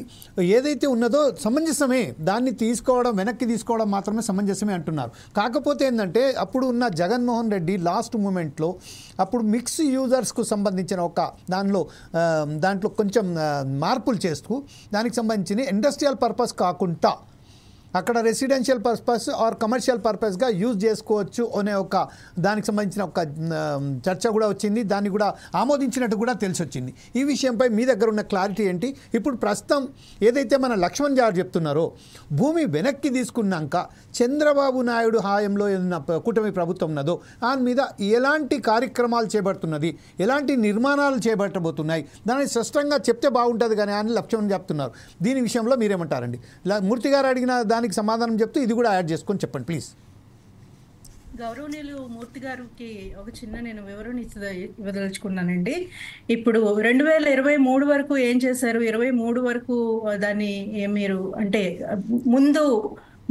ఏదైతే ఉన్నదో సమంజసమే, దాన్ని తీసుకోవడం వెనక్కి తీసుకోవడం మాత్రమే సమంజసమే అంటున్నారు. కాకపోతే ఏంటంటే అప్పుడు ఉన్న జగన్మోహన్ రెడ్డి లాస్ట్ మూమెంట్లో అప్పుడు మిక్స్ యూజర్స్కు సంబంధించిన ఒక దాంట్లో కొంచెం మార్పులు చేస్తూ దానికి సంబంధించిన ఇండస్ట్రియల్ పర్పస్ కాకుండా అక్కడ రెసిడెన్షియల్ పర్పస్ ఆర్ కమర్షియల్ పర్పస్గా యూజ్ చేసుకోవచ్చు అనే ఒక దానికి సంబంధించిన ఒక చర్చ కూడా వచ్చింది. దాన్ని కూడా ఆమోదించినట్టు కూడా తెలిసి వచ్చింది. ఈ విషయంపై మీ దగ్గర ఉన్న క్లారిటీ ఏంటి? ఇప్పుడు ప్రస్తుతం ఏదైతే మన లక్ష్మణ్ గారు చెప్తున్నారో భూమి వెనక్కి తీసుకున్నాక చంద్రబాబు నాయుడు హాయంలో ఏదైనా కూటమి ప్రభుత్వం ఉన్నదో దాని మీద ఎలాంటి కార్యక్రమాలు చేపడుతున్నది, ఎలాంటి నిర్మాణాలు చేపట్టబోతున్నాయి, దాన్ని స్పష్టంగా చెప్తే బాగుంటుంది కానీ అని లక్ష్మణ్ చెప్తున్నారు. దీని విషయంలో మీరేమంటారండి? మూర్తి గారు అడిగిన దాని దానికి సమాధానం చెప్తూ ఇది కూడా యాడ్ చేసుకొని చెప్పండి ప్లీజ్. గౌరవనీయులు మూర్తి గారికి ఒక చిన్న నేను వివరణ ఇవ్వదలుచుకున్నానండి. ఇప్పుడు 2023 వరకు ఏం చేశారు, 23 వరకు దాన్ని మీరు అంటే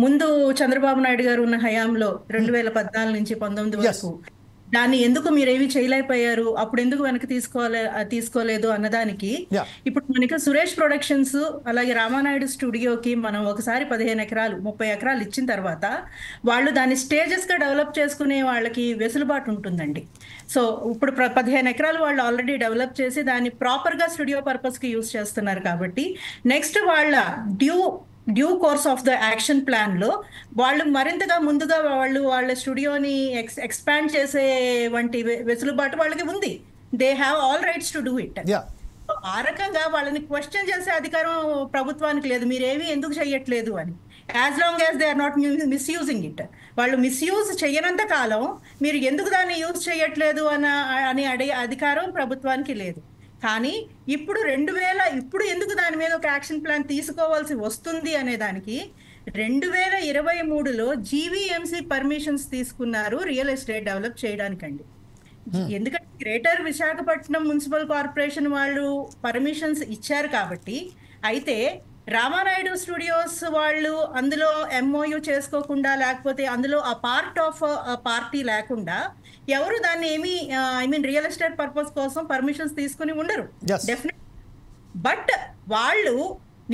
ముందు చంద్రబాబు నాయుడు గారు ఉన్న హయాంలో 2014 నుంచి 19 వరకు దాన్ని ఎందుకు మీరేమి చేయలేకపోయారు, అప్పుడు ఎందుకు వెనక్కి తీసుకోలేదు అన్నదానికి ఇప్పుడు మనకి సురేష్ ప్రొడక్షన్స్ అలాగే రామానాయుడు స్టూడియోకి మనం ఒకసారి 15 ఎకరాలు 30 ఎకరాలు ఇచ్చిన తర్వాత వాళ్ళు దాన్ని స్టేజెస్ గా డెవలప్ చేసుకునే వాళ్ళకి వెసులుబాటు ఉంటుందండి. సో ఇప్పుడు 15 ఎకరాలు వాళ్ళు ఆల్రెడీ డెవలప్ చేసి దాన్ని ప్రాపర్ గా స్టూడియో పర్పస్ కి యూజ్ చేస్తున్నారు కాబట్టి నెక్స్ట్ వాళ్ళ due course of the action plan లో వాళ్ళు మరింతగా ముందుగా వాళ్ళ స్టూడియోని ఎక్స్పాండ్ చేసే వంటి వెసులుబాటు వాళ్ళకి ఉంది. They have all rights to do it. ఆ రకంగా వాళ్ళని క్వశ్చన్ చేసే అధికారం ప్రభుత్వానికి లేదు, మీరేమి ఎందుకు చెయ్యట్లేదు అని. As long as they are not misusing it, వాళ్ళు మిస్యూజ్ చేయనంత కాలం మీరు ఎందుకు దాన్ని యూజ్ చేయట్లేదు అని అడిగే అధికారం ప్రభుత్వానికి లేదు. కానీ ఇప్పుడు ఇప్పుడు ఎందుకు దాని మీద ఒక యాక్షన్ ప్లాన్ తీసుకోవాల్సి వస్తుంది అనే దానికి 2023లో జీవీఎంసీ పర్మిషన్స్ తీసుకున్నారు రియల్ ఎస్టేట్ డెవలప్ చేయడానికండి. ఎందుకంటే గ్రేటర్ విశాఖపట్నం మున్సిపల్ కార్పొరేషన్ వాళ్ళు పర్మిషన్స్ ఇచ్చారు కాబట్టి. అయితే రామానాయుడు స్టూడియోస్ వాళ్ళు అందులో ఎంఓయూ చేసుకోకుండా లేకపోతే అందులో ఆ పార్ట్ ఆఫ్ పార్టీ లేకుండా ఎవరు దాన్ని రియల్ ఎస్టేట్ పర్పస్ కోసం పర్మిషన్స్ తీసుకుని ఉండరు డెఫినెట్. బట్ వాళ్ళు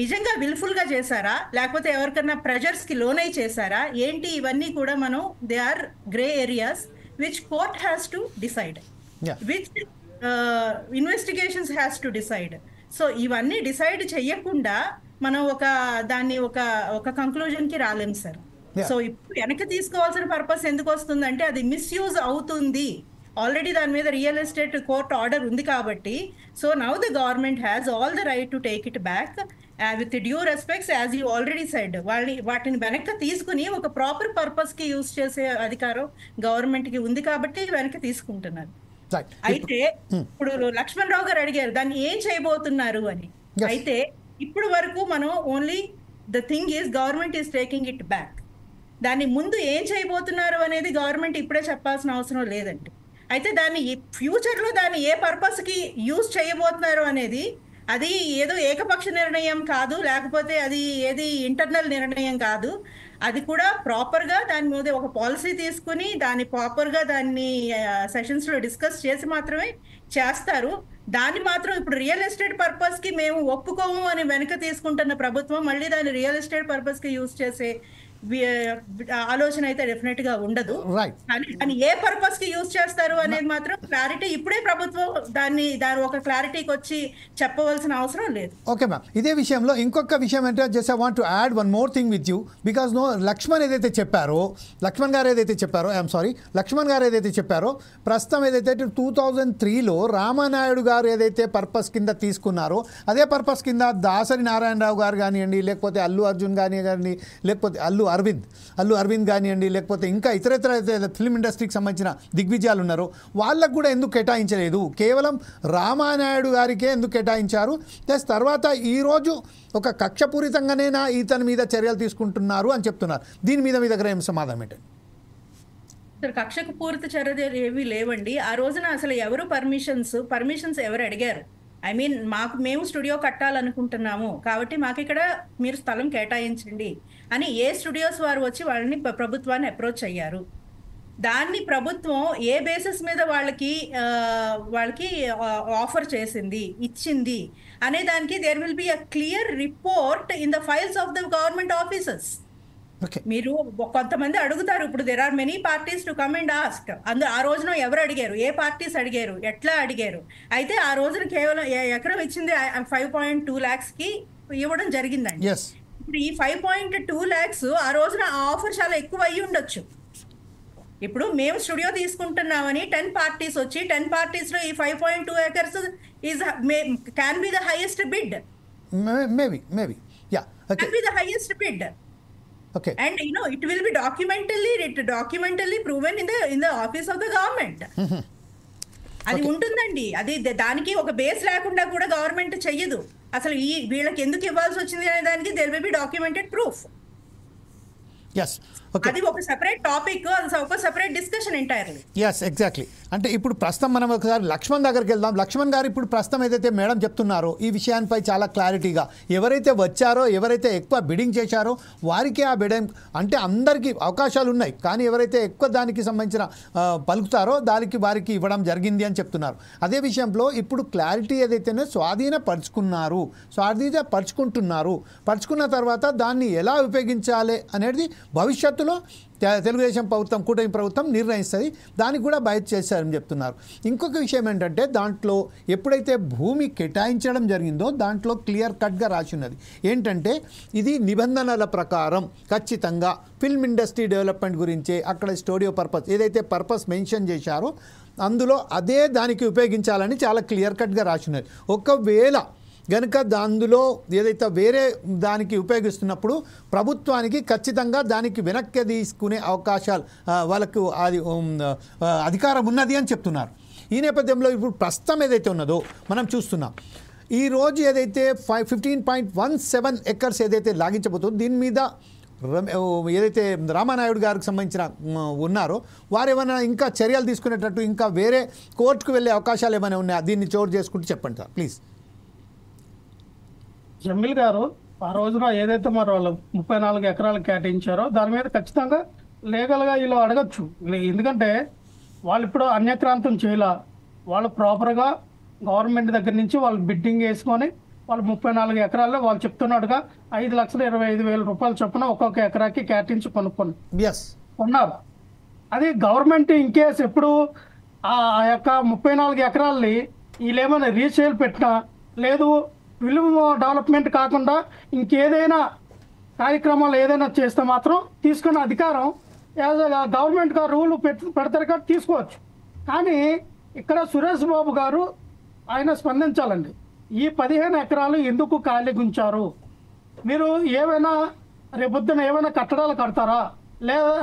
నిజంగా విల్ఫుల్ గా చేశారా లేకపోతే ఎవరికన్నా ప్రెజర్స్ కి లోనై చేశారా ఏంటి, ఇవన్నీ కూడా మనం they are grey areas which court has to decide, which investigations has to decide. So ఇవన్నీ డిసైడ్ చెయ్యకుండా మనం దాన్ని ఒక కంక్లూజన్ కి రాలేం సార్. సో ఇప్పుడు వెనక్కి తీసుకోవాల్సిన పర్పస్ ఎందుకు వస్తుందంటే అది మిస్యూజ్ అవుతుంది. ఆల్రెడీ దాని మీద రియల్ ఎస్టేట్ కోర్ట్ ఆర్డర్ ఉంది కాబట్టి. So now the government has all the right to take it back with due respects as you already said. వాటిని వెనక్కి తీసుకుని ఒక ప్రాపర్ పర్పస్ కి యూజ్ చేసే అధికారం గవర్నమెంట్ కి ఉంది కాబట్టి వెనక్కి తీసుకుంటున్నారు. అయితే ఇప్పుడు లక్ష్మణ్ రావు గారు అడిగారు దాన్ని ఏం చేయబోతున్నారు అని. అయితే ఇప్పుడు వరకు మనం only the thing is government is taking it back. దాన్ని ముందు ఏం చేయబోతున్నారు అనేది గవర్నమెంట్ ఇప్పుడే చెప్పాల్సిన అవసరం లేదండి. అయితే దాన్ని ఫ్యూచర్లో దాన్ని ఏ పర్పస్కి యూజ్ చేయబోతున్నారు అనేది అది ఏదో ఏకపక్ష నిర్ణయం కాదు, లేకపోతే అది ఏది ఇంటర్నల్ నిర్ణయం కాదు. అది కూడా ప్రాపర్గా దాని మీద ఒక పాలసీ తీసుకుని ప్రాపర్గా దాన్ని సెషన్స్లో డిస్కస్ చేసి మాత్రమే చేస్తారు. దాన్ని మాత్రం ఇప్పుడు రియల్ ఎస్టేట్ పర్పస్కి మేము ఒప్పుకోము అని వెనక తీసుకుంటున్న ప్రభుత్వం మళ్ళీ దాన్ని రియల్ ఎస్టేట్ పర్పస్కి యూజ్ చేసే ఆలోచన అయితే డెఫినెట్ గా ఉండదు. కానీ ఏ పర్పస్ కి యూజ్ చేస్తారు అనేది మాత్రం క్లారిటీ ఇప్పుడే ప్రభుత్వం దాని ఒక క్లారిటీకి వచ్చి చెప్పవలసిన అవసరం లేదు. ఓకే మ్యామ్, ఇదే విషయంలో ఇంకొక విషయం ఏంటంటే just I want to add one more thing with you because Laxman గారు ఏదైతే చెప్పారో ప్రస్తుతం ఏదైతే 2003లో రామానాయుడు గారు ఏదైతే పర్పస్ కింద తీసుకున్నారో అదే పర్పస్ కింద దాసరి నారాయణరావు గారు కానివ్వండి, లేకపోతే అల్లు అర్జున్ కానివ్వండి, లేకపోతే అల్లు అరవింద్ కానివ్వండి, లేకపోతే ఇంకా ఇతర ఫిల్మ్ ఇండస్ట్రీకి సంబంధించిన దిగ్విజయాలు ఉన్నారో వాళ్ళకు కూడా ఎందుకు కేటాయించలేదు, కేవలం రామానాయుడు గారికే ఎందుకు కేటాయించారు? ప్లస్ తర్వాత ఈరోజు ఒక కక్షపూరితంగానేనా ఇతని మీద చర్యలు తీసుకుంటున్నారు అని చెప్తున్నారు. దీని మీద మీ దగ్గర ఏం సమాధానం ఏంటండి? సార్, కక్షకు పూరిత చర్యలు ఏవి లేవండి. ఆ రోజున అసలు ఎవరు పర్మిషన్స్ ఎవరు అడిగారు? ఐ మీన్ మేము స్టూడియో కట్టాలనుకుంటున్నాము కాబట్టి మాకు ఇక్కడ మీరు స్థలం కేటాయించండి అని ఏ స్టూడియోస్ వారు వచ్చి వాళ్ళని ప్రభుత్వాన్ని అప్రోచ్ అయ్యారు. దాన్ని ప్రభుత్వం ఏ బేసిస్ మీద వాళ్ళకి ఆఫర్ చేసింది, ఇచ్చింది అనే దానికి there will be a clear report in the files of the government officers. మీరు కొంతమంది అడుగుతారు, ఇప్పుడు there are many parties to come and ask. ఆ రోజున ఎవరు అడిగారు, ఏ పార్టీస్ అడిగారు, ఎట్లా అడిగారు? అయితే ఆ రోజున కేవలం ఎకరం ఇచ్చింది 5.2 lakhs కి ఇవ్వడం జరిగిందండి. ఇప్పుడు ఈ 5.2 lakhs ఆ రోజున ఆ ఆఫర్ చాలా ఎక్కువ అయ్యి ఉండొచ్చు. ఇప్పుడు మేము స్టూడియో తీసుకుంటున్నామని 10 పార్టీస్ వచ్చి 10 పార్టీస్లో ఈ 5.2 acres can be the highest bid. Can be the highest bid. Okay. And it will be documentally proven in the office of the government. అది ఉంటుందండి. అది దానికి ఒక బేస్ లేకుండా కూడా గవర్నమెంట్ చెయ్యదు. అసలు వీళ్ళకి ఎందుకు ఇవ్వాల్సి వచ్చింది అనే దానికి there will be documented proof. Yes okay అది ఒక సెపరేట్ టాపిక్, అది ఒక separate discussion entirely. Yes exactly. అంటే ఇప్పుడు ప్రస్తుతం మనం ఒకసారి లక్ష్మణ్ దగ్గరికి వెళ్దాం. లక్ష్మణ్ గారు, ఇప్పుడు ప్రస్తుతం ఏదైతే మేడం చెప్తున్నారో ఈ విషయాన్పై చాలా క్లారిటీగా, ఎవరైతే వచ్చారో, ఎవరైతే ఎక్కువ బిడింగ్ చేశారో వారికి ఆ బిడింగ్ అంటే అందరికీ అవకాశాలు ఉన్నాయి, కానీ ఎవరైతే ఎక్కువ దానికి సంబంధించిన పలుకుతారో దానికి వారికి ఇవ్వడం జరిగింది అని చెప్తున్నారు. అదే విషయంలో ఇప్పుడు క్లారిటీ ఏదైతేనే పరుచుకుంటున్నారు, పరుచుకున్న తర్వాత దాన్ని ఎలా ఉపయోగించాలి అనేది భవిష్యత్తులో తెలుగుదేశం ప్రభుత్వం, కూటమి ప్రభుత్వం నిర్ణయిస్తుంది. దానికి కూడా బయట చేశారని చెప్తున్నారు. ఇంకొక విషయం ఏంటంటే, దాంట్లో ఎప్పుడైతే భూమి కేటాయించడం జరిగిందో దాంట్లో క్లియర్ కట్గా రాసి ఉన్నది ఏంటంటే, ఇది నిబంధనల ప్రకారం ఖచ్చితంగా ఫిల్మ్ ఇండస్ట్రీ డెవలప్మెంట్ గురించే అక్కడ స్టూడియో పర్పస్ ఏదైతే పర్పస్ మెన్షన్ చేశారో అందులో అదే దానికి ఉపయోగించాలని చాలా క్లియర్ కట్గా రాసి ఉన్నది. ఒకవేళ గనుక అందులో ఏదైతే వేరే దానికి ఉపయోగిస్తున్నప్పుడు ప్రభుత్వానికి ఖచ్చితంగా దానికి వెనక్కి తీసుకునే అవకాశాలు వాళ్ళకు అది అధికారం ఉన్నది అని చెప్తున్నారు. ఈ నేపథ్యంలో ఇప్పుడు ప్రస్తుతం ఏదైతే ఉన్నదో మనం చూస్తున్నాం. ఈరోజు ఏదైతే 15.17 ఎకర్స్ ఏదైతే లాగించబోతుందో దీని మీద ఏదైతే రామానాయుడు గారికి సంబంధించిన ఉన్నారో వారు ఏమైనా ఇంకా చర్యలు తీసుకునేటట్టు ఇంకా వేరే కోర్టుకు వెళ్ళే అవకాశాలు ఏమైనా ఉన్నాయా? దీన్ని చోటు చేసుకుంటూ చెప్పండి సార్ ప్లీజ్. జమీల్ గారు ఆ రోజున ఏదైతే మరి వాళ్ళు 34 ఎకరాలు కేటాయించారో దాని మీద ఖచ్చితంగా లీగల్గా వీళ్ళు అడగచ్చు. ఎందుకంటే వాళ్ళు ఇప్పుడు అన్యక్రాంతం చేయాల, వాళ్ళు ప్రాపర్గా గవర్నమెంట్ దగ్గర నుంచి వాళ్ళు బిడ్డింగ్ వేసుకొని వాళ్ళు 34 ఎకరాల్లో వాళ్ళు చెప్తున్నట్టుగా 5,25,000 రూపాయలు చొప్పున ఒక్కొక్క ఎకరాకి కేటాయించి కొన్నారు. అది గవర్నమెంట్ ఇన్కేస్ ఎప్పుడు ఆ యొక్క 34 ఎకరాలని వీళ్ళు ఏమైనా రీసేల్ పెట్టినా, లేదు ఫిల్మ్ డెవలప్మెంట్ కాకుండా ఇంకేదైనా కార్యక్రమాలు ఏదైనా చేస్తే మాత్రం తీసుకున్న అధికారం గవర్నమెంట్గా రూల్ పెడతారు కాబట్టి తీసుకోవచ్చు. కానీ ఇక్కడ సురేష్ బాబు గారు ఆయన స్పందించాలండి. ఈ 15 ఎకరాలు ఎందుకు ఖాళీగా ఉంచారు? మీరు ఏమైనా రేపొద్దున ఏమైనా కట్టడాలు కడతారా,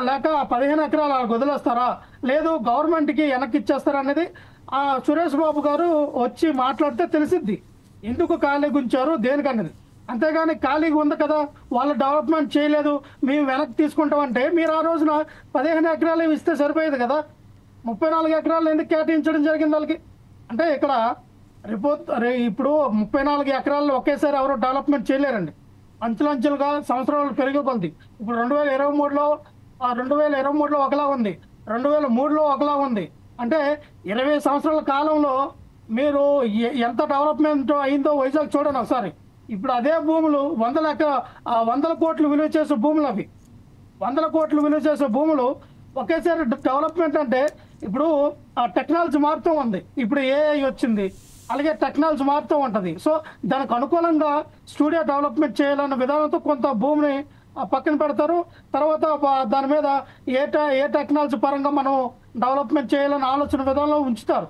లేక ఆ 15 ఎకరాలు వదిలేస్తారా, లేదు గవర్నమెంట్కి వెనక్కి ఇచ్చేస్తారా అనేది ఆ సురేష్ బాబు గారు వచ్చి మాట్లాడితే తెలిసిద్ది ఎందుకు ఖాళీగా ఉంచారు దేనికన్నది. అంతేగాని ఖాళీగా ఉంది కదా, వాళ్ళు డెవలప్మెంట్ చేయలేదు, మేము వెనక్కి తీసుకుంటామంటే మీరు ఆ రోజున 15 ఎకరాలు ఇస్తే సరిపోయేది కదా. 34 ఎకరాలు ఎందుకు కేటాయించడం జరిగింది వాళ్ళకి? అంటే ఇక్కడ ఇప్పుడు 34 ఎకరాల్లో ఒకేసారి ఎవరు డెవలప్మెంట్ చేయలేరండి. అంచెలంచెలుగా సంవత్సరాలు పెరిగే కొద్ది. ఇప్పుడు 2023లో ఒకలా ఉంది, 2003లో ఒకలా ఉంది. అంటే 20 సంవత్సరాల కాలంలో మీరు ఎంత డెవలప్మెంట్ అయిందో వైజాగ్ చూడండి ఒకసారి. ఇప్పుడు అదే భూములు 100 కోట్లు విలువ చేసే భూములు, అవి 100 కోట్లు విలువ చేసే భూములు ఒకేసారి డెవలప్మెంట్ అంటే ఇప్పుడు ఆ టెక్నాలజీ మారుతూ ఉంది. ఇప్పుడు ఏఐ వచ్చింది, అలాగే టెక్నాలజీ మారుతూ ఉంటుంది. సో దానికి అనుకూలంగా స్టూడియో డెవలప్మెంట్ చేయాలన్న విధానంతో కొంత భూమిని పక్కన పెడతారు. తర్వాత దాని మీద ఏ టెక్నాలజీ పరంగా మనం డెవలప్మెంట్ చేయాలని ఆలోచన విధానంలో ఉంచుతారు.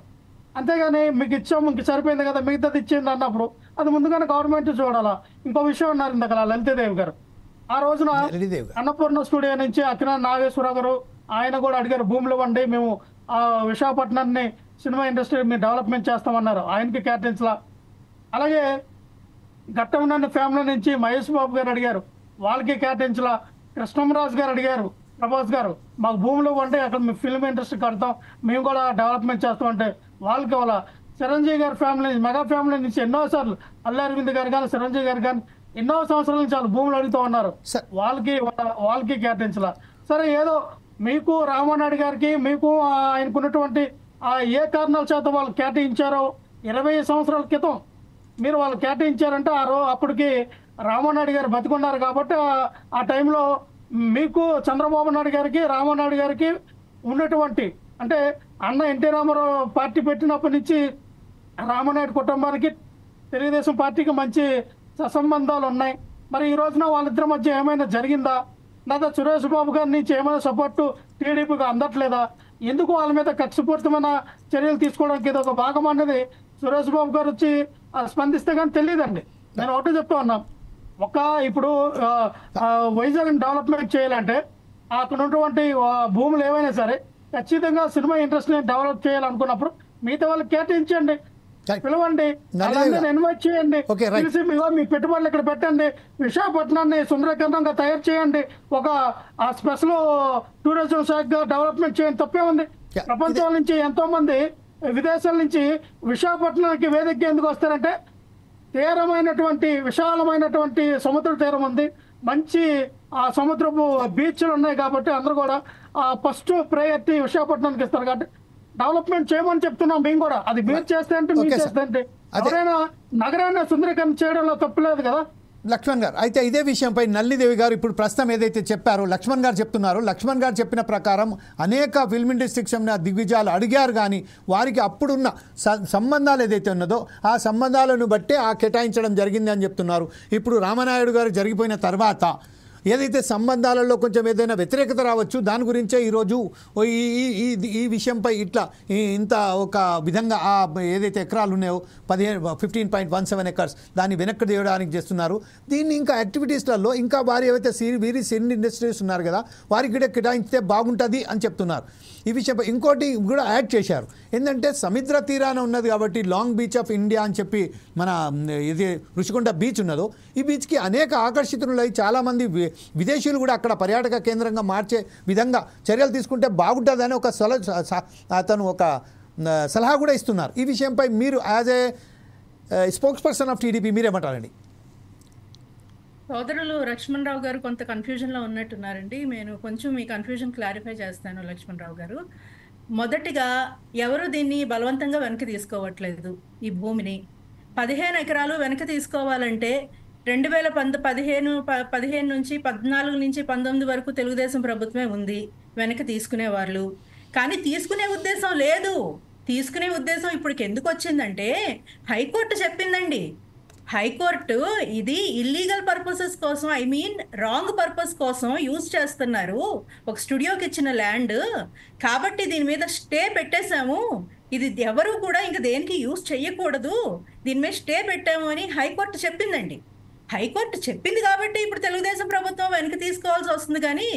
అంతేగాని మీకు ఇచ్చాము ఇంక సరిపోయింది కదా మిగతాది ఇచ్చింది అన్నప్పుడు అది ముందుగానే గవర్నమెంట్ చూడాలా. ఇంకో విషయం ఉన్నారు ఇందాక లలితాదేవి గారు, ఆ రోజున అన్నపూర్ణ స్టూడియో నుంచి అక్కినేని నాగేశ్వరరావు గారు ఆయన కూడా అడిగారు, భూములు ఇవ్వండి, మేము ఆ విశాఖపట్నాన్ని సినిమా ఇండస్ట్రీ మీరు డెవలప్మెంట్ చేస్తామన్నారు, ఆయనకి కేటాయించలా. అలాగే ఘట్టమనేని ఫ్యామిలీ నుంచి మహేష్ బాబు గారు అడిగారు, వాళ్ళకి కేటాయించలా. కృష్ణంరాజు గారు అడిగారు, ప్రభాస్ గారు మాకు భూములు ఇవ్వండి, అక్కడ మేము ఫిల్మ్ ఇండస్ట్రీ కడతాం, మేము కూడా డెవలప్మెంట్ చేస్తామంటే వాళ్ళకి వాళ్ళ చిరంజీవి గారి ఫ్యామిలీ మెగా ఫ్యామిలీ నుంచి ఎన్నోసార్లు అల్లు అరవింద్ గారు కానీ చిరంజీవి గారు కానీ ఎన్నో సంవత్సరాల నుంచి వాళ్ళు భూములు అడుగుతూ ఉన్నారు, వాళ్ళకి కేటాయించలా. సరే ఏదో మీకు రామానాయుడు గారికి మీకు ఆయనకున్నటువంటి ఏ కారణాల చేత వాళ్ళు కేటాయించారో 20 సంవత్సరాల క్రితం మీరు వాళ్ళు కేటాయించారంటే అప్పటికి రామానాయుడు గారు బతికున్నారు కాబట్టి ఆ టైంలో మీకు చంద్రబాబు నాయుడు గారికి రామానాయుడు గారికి ఉన్నటువంటి అంటే అన్న ఎన్టీ రామారావు పార్టీ పెట్టినప్పటి నుంచి రామానాయుడు కుటుంబానికి తెలుగుదేశం పార్టీకి మంచి సత్సంబంధాలు ఉన్నాయి. మరి ఈ రోజున వాళ్ళిద్దరి మధ్య ఏమైనా జరిగిందా, లేదా సురేష్ బాబు గారి నుంచి ఏమైనా సపోర్టు టీడీపీకి అందట్లేదా, ఎందుకు వాళ్ళ మీద కక్షపూరితమైన చర్యలు తీసుకోవడానికి ఇది ఒక భాగం అనేది సురేష్ బాబు గారు వచ్చి స్పందిస్తే కానీ తెలియదండి. నేను ఒకటి చెప్తా ఉన్నా, ఇప్పుడు వైజాగ్ డెవలప్మెంట్ చేయాలంటే అక్కడ ఉన్నటువంటి భూములు ఏవైనా సరే ఖచ్చితంగా సినిమా ఇండస్ట్రీని డెవలప్ చేయాలనుకున్నప్పుడు మిగతా వాళ్ళకి కేటాయించండి. పిలవండి, వాళ్ళందరినీ ఇన్వైట్ చేయండి, పిలిచి మీ పెట్టుబడులు ఇక్కడ పెట్టండి, విశాఖపట్నాన్ని సుందరీకరణంగా తయారు చేయండి, ఒక స్పెషల్ టూరిజం శాఖగా డెవలప్మెంట్ చేయండి, తప్పే ఉంది. ప్రపంచం నుంచి ఎంతో మంది విదేశాల నుంచి విశాఖపట్నానికి వేదికగా ఎందుకు వస్తారంటే తీరమైనటువంటి విశాలమైనటువంటి సముద్ర తీరం ఉంది, మంచి ఆ సముద్రపు బీచ్లు ఉన్నాయి కాబట్టి అందరూ కూడా ఫస్ట్ ప్రయారిటీ విశాఖపట్నానికి ఇస్తారు. కాబట్టి డెవలప్మెంట్ చేయమని చెప్తున్నాం మేము కూడా. అది మీరు చేస్తే అంటే మీరు చేస్తే అంటే ఎవరైనా నగరాన్ని సుందరీకరణ చేయడంలో తప్పులేదు కదా. లక్ష్మణ్ గారు, అయితే ఇదే విషయంపై నల్లిదేవి గారు ఇప్పుడు ప్రస్తుతం ఏదైతే చెప్పారో లక్ష్మణ్ గారు చెప్తున్నారు, లక్ష్మణ్ గారు చెప్పిన ప్రకారం అనేక ఫిల్మ్ ఇండస్ట్రీకి సంబంధించిన దిగ్విజయాలు అడిగారు, కానీ వారికి అప్పుడున్న సంబంధాలు ఏదైతే ఉన్నదో ఆ సంబంధాలను బట్టే కేటాయించడం జరిగింది అని చెప్తున్నారు. ఇప్పుడు రామనాయుడు గారు జరిగిపోయిన తర్వాత ఏదైతే సంబంధాలలో కొంచెం ఏదైనా వ్యతిరేకత రావచ్చు, దాని గురించే ఈరోజు ఈ విషయంపై ఇంత ఒక విధంగా ఏదైతే ఎకరాలు ఉన్నాయో 15.17 ఎకర్స్ దాన్ని వెనక్కి తీయడానికి చేస్తున్నారు. దీన్ని ఇంకా యాక్టివిటీస్లలో ఇంకా వారు ఏవైతే సినీ ఇండస్ట్రీస్ ఉన్నారు కదా వారికి కూడా కేటాయిస్తే బాగుంటుంది అని చెప్తున్నారు. ఈ విషయంపై ఇంకోటి కూడా యాడ్ చేశారు, ఏంటంటే సముద్ర తీరాన ఉన్నది కాబట్టి లాంగ్ బీచ్ ఆఫ్ ఇండియా అని చెప్పి మన ఇది రుషికొండ బీచ్ ఉన్నదో ఈ బీచ్కి అనేక ఆకర్షితులై చాలామంది విదేశీయులు కూడా అక్కడ పర్యాటక కేంద్రంగా మార్చే విధంగా చర్యలు తీసుకుంటే బాగుంటుందని అతను ఒక సలహా కూడా ఇస్తున్నారు. ఈ విషయంపై మీరు as a spokesperson of TDP మీరేమంటారండి? సోదరులు లక్ష్మణ్ రావు గారు కొంత కన్ఫ్యూజన్లో ఉన్నట్టున్నారండి. నేను కొంచెం మీ కన్ఫ్యూజన్ క్లారిఫై చేస్తాను. లక్ష్మణ్ రావు గారు, మొదటిగా ఎవరు దీన్ని బలవంతంగా వెనక్కి తీసుకోవట్లేదు. ఈ భూమిని 15 ఎకరాలు వెనక్కి తీసుకోవాలంటే 2015 నుంచి 14 నుంచి 19 వరకు తెలుగుదేశం ప్రభుత్వమే ఉంది వెనక్కి తీసుకునేవాళ్ళు. కానీ తీసుకునే ఉద్దేశం లేదు. తీసుకునే ఉద్దేశం ఇప్పటికి ఎందుకు వచ్చిందంటే హైకోర్టు చెప్పిందండి. హైకోర్టు ఇది ఇల్లీగల్ పర్పసెస్ కోసం, ఐ మీన్ రాంగ్ పర్పస్ కోసం యూజ్ చేస్తున్నారు ఒక స్టూడియోకి ఇచ్చిన ల్యాండ్, కాబట్టి దీని మీద స్టే పెట్టేశాము, ఇది ఎవరు కూడా ఇంకా దేనికి యూజ్ చేయకూడదు, దీని మీద స్టే పెట్టాము అని హైకోర్టు చెప్పిందండి. హైకోర్టు చెప్పింది కాబట్టి ఇప్పుడు తెలుగుదేశం ప్రభుత్వం వెనక్కి తీసుకోవాల్సి వస్తుంది, కానీ